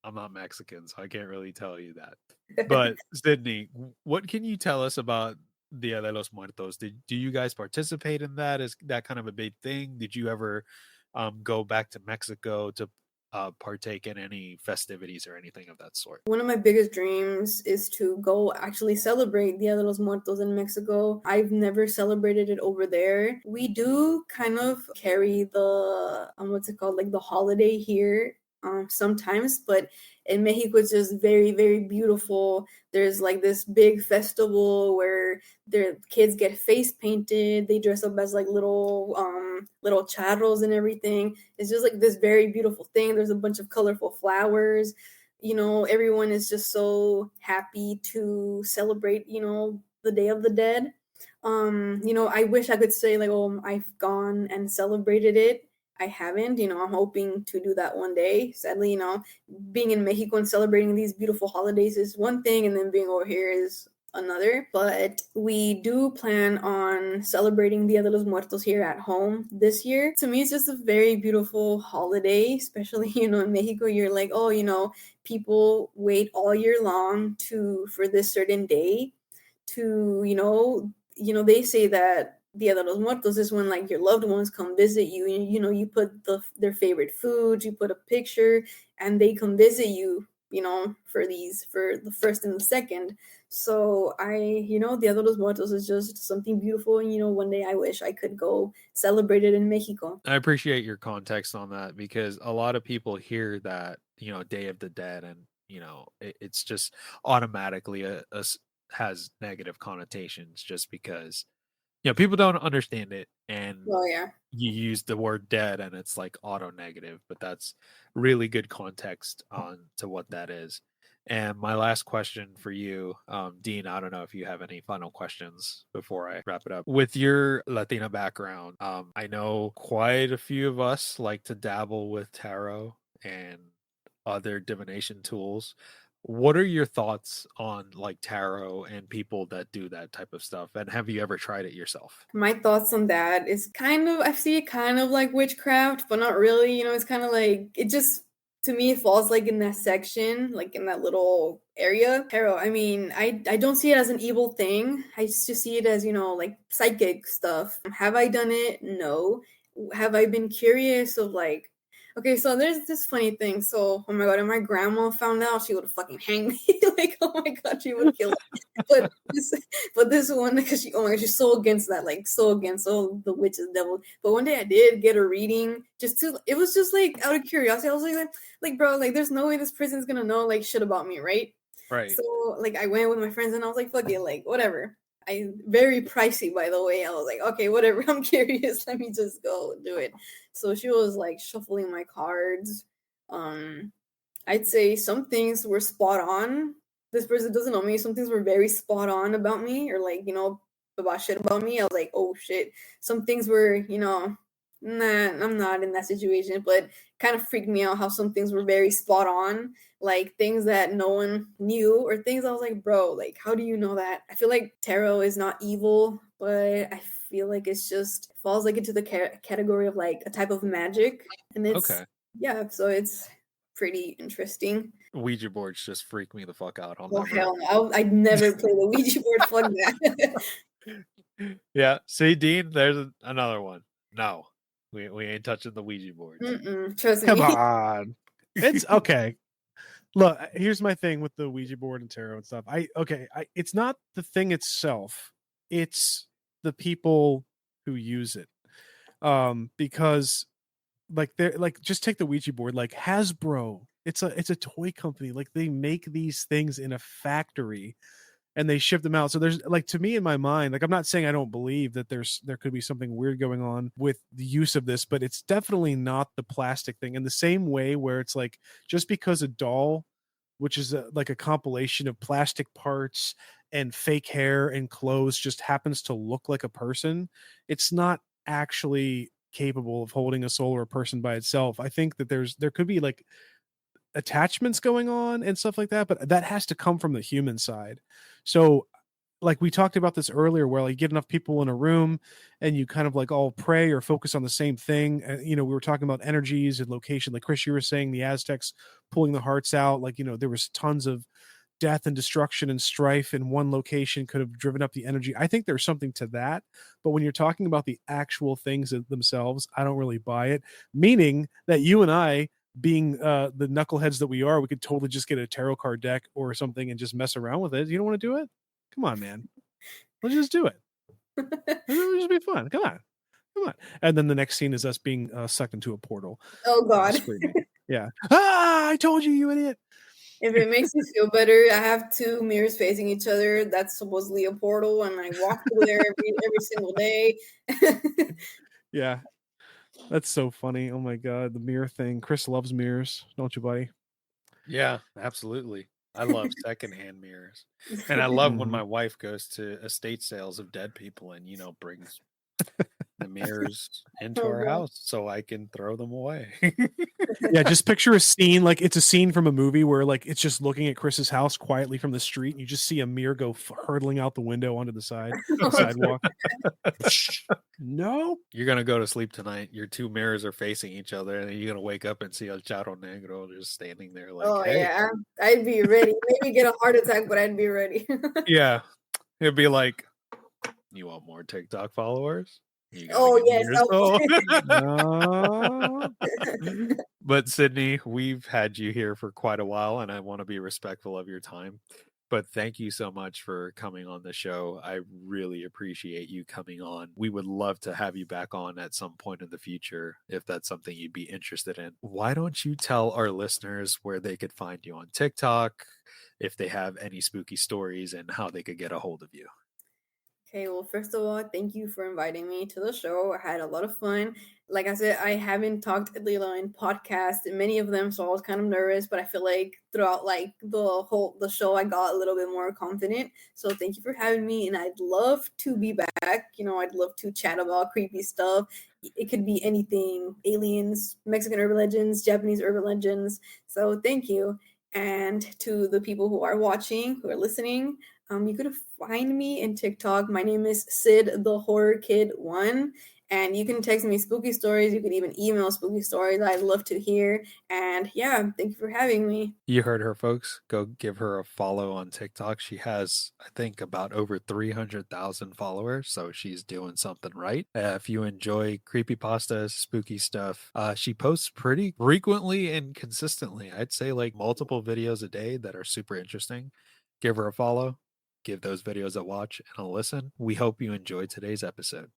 I'm not Mexican, so I can't really tell you that. But Sydney, what can you tell us about Dia de los Muertos? Do you guys participate in that? Is that kind of a big thing? Did you ever go back to Mexico to partake in any festivities or anything of that sort? One of my biggest dreams is to go actually celebrate Dia de los Muertos in Mexico. I've never celebrated it over there. We do kind of carry the what's it called, like the holiday here sometimes, but in Mexico it's just very, very beautiful. There's like this big festival where their kids get face painted. They dress up as like little charros and everything. It's just like this very beautiful thing. There's a bunch of colorful flowers. You know, everyone is just so happy to celebrate, you know, the Day of the Dead. You know, I wish I could say like, oh, I've gone and celebrated it. I haven't, you know, I'm hoping to do that one day. Sadly, you know, being in Mexico and celebrating these beautiful holidays is one thing, and then being over here is another. But we do plan on celebrating Dia de los Muertos here at home this year. To me, it's just a very beautiful holiday, especially, you know, in Mexico. You're like, oh, you know, people wait all year long for this certain day to, they say that Dia de los Muertos is when like your loved ones come visit you, and you know, you put their favorite foods, you put a picture, and they come visit you, you know, for the first and the second. So Dia de los Muertos is just something beautiful, and you know, one day I wish I could go celebrate it in Mexico. I appreciate your context on that because a lot of people hear that, Day of the Dead, and, it's just automatically has negative connotations just because, people don't understand it, and Oh yeah. you use the word dead and it's like auto negative, but that's really good context on to what that is. And my last question for you, Dean, I don't know if you have any final questions before I wrap it up. With your Latina background, I know quite a few of us like to dabble with tarot and other divination tools. What are your thoughts on like tarot and people that do that type of stuff? And have you ever tried it yourself? My thoughts on that is kind of, I see it kind of like witchcraft, but not really. You know, it's kind of like, it just, to me, it falls like in that section, like in that little area. Tarot, I mean, I don't see it as an evil thing. I just see it as, you know, like psychic stuff. Have I done it? No. Have I been curious of like, okay, so there's this funny thing. So, oh my God, if my grandma found out, she would fucking hang me. Like, oh my God, she would kill me. But this one, because oh my God, she's so against that, like so against all the witches, devil. But one day I did get a reading, it was just like out of curiosity. I was like bro, like there's no way this person's gonna know like shit about me, right? Right. So like I went with my friends and I was like, fuck it, like whatever. Very pricey, by the way. I was like, okay, whatever. I'm curious. Let me just go do it. So she was like shuffling my cards. Um, I'd say some things were spot on. This person doesn't know me. Some things were very spot on about me, or like, you know, about shit about me. I was like, oh shit. Some things were, you know, nah, I'm not in that situation, but kind of freaked me out how some things were very spot on, like things that no one knew, or things I was like, bro, like, how do you know that? I feel like tarot is not evil, but I feel like it's just falls like into the category of like a type of magic, and it's Okay. yeah, so it's pretty interesting. Ouija boards just freak me the fuck out. Oh hell no! I'd never play the Ouija board. Fuck that. Yeah. See, Dean, there's another one. No, we ain't touching the Ouija boards. Trust Come me. on. It's okay. Look, here's my thing with the Ouija board and tarot and stuff. It's not the thing itself. It's the people who use it. Because like they're like, just take the Ouija board, like Hasbro. It's a toy company. Like they make these things in a factory and they ship them out. So there's like, to me in my mind, like I'm not saying I don't believe that there could be something weird going on with the use of this, but it's definitely not the plastic thing. In the same way where it's like, just because a doll, which is like a compilation of plastic parts and fake hair and clothes, just happens to look like a person, it's not actually capable of holding a soul or a person by itself. I think that there could be like attachments going on and stuff like that, but that has to come from the human side. So like we talked about this earlier, where like you get enough people in a room and you kind of like all pray or focus on the same thing. We were talking about energies and location, like Chris, you were saying the Aztecs pulling the hearts out, like, there was tons of death and destruction and strife in one location could have driven up the energy. I think there's something to that, but when you're talking about the actual things themselves, I don't really buy it, meaning that you and I, being the knuckleheads that we are, we could totally just get a tarot card deck or something and just mess around with it. You don't want to do it? Come on, man. Let's just do it. It'll just be fun. Come on. And then the next scene is us being sucked into a portal. Oh God. Screaming. Yeah. I told you, you idiot. If it makes you feel better, I have two mirrors facing each other. That's supposedly a portal, and I walk through there every single day. Yeah. That's so funny. Oh my God, the mirror thing. Chris loves mirrors, don't you, buddy? Yeah, absolutely. I love secondhand mirrors. And I love when my wife goes to estate sales of dead people and, brings the mirrors into our house so I can throw them away. Yeah, just picture a scene, like it's a scene from a movie where like it's just looking at Chris's house quietly from the street and you just see a mirror go hurtling out the window onto the sidewalk. No. You're going to go to sleep tonight. Your two mirrors are facing each other and you're going to wake up and see a Charro Negro just standing there like, oh, hey. Yeah. I'd be ready. Maybe get a heart attack, but I'd be ready. Yeah. It'd be like, you want more TikTok followers? Yes. But Sydney, we've had you here for quite a while and I want to be respectful of your time. But thank you so much for coming on the show. I really appreciate you coming on. We would love to have you back on at some point in the future if that's something you'd be interested in. Why don't you tell our listeners where they could find you on TikTok, if they have any spooky stories, and how they could get a hold of you? Okay, well, first of all, thank you for inviting me to the show. I had a lot of fun. Like I said, I haven't talked in podcasts, many of them, so I was kind of nervous, but I feel like throughout like the show, I got a little bit more confident. So thank you for having me, and I'd love to be back. I'd love to chat about creepy stuff. It could be anything: aliens, Mexican urban legends, Japanese urban legends. So thank you. And to the people who are watching, who are listening, you could find me in TikTok. My name is Sid the Horror Kid 1, and you can text me spooky stories. You can even email spooky stories. I'd love to hear. And yeah, thank you for having me. You heard her, folks. Go give her a follow on TikTok. She has, I think, about over 300,000 followers, so she's doing something right. If you enjoy creepypasta, spooky stuff, she posts pretty frequently and consistently. I'd say like multiple videos a day that are super interesting. Give her a follow. Give those videos a watch and a listen. We hope you enjoyed today's episode.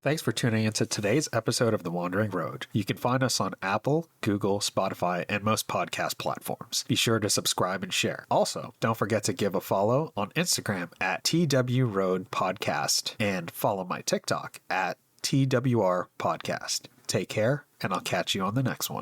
Thanks for tuning into today's episode of The Wandering Road. You can find us on Apple, Google, Spotify, and most podcast platforms. Be sure to subscribe and share. Also, don't forget to give a follow on Instagram at twroadpodcast and follow my TikTok at twrpodcast. Take care, and I'll catch you on the next one.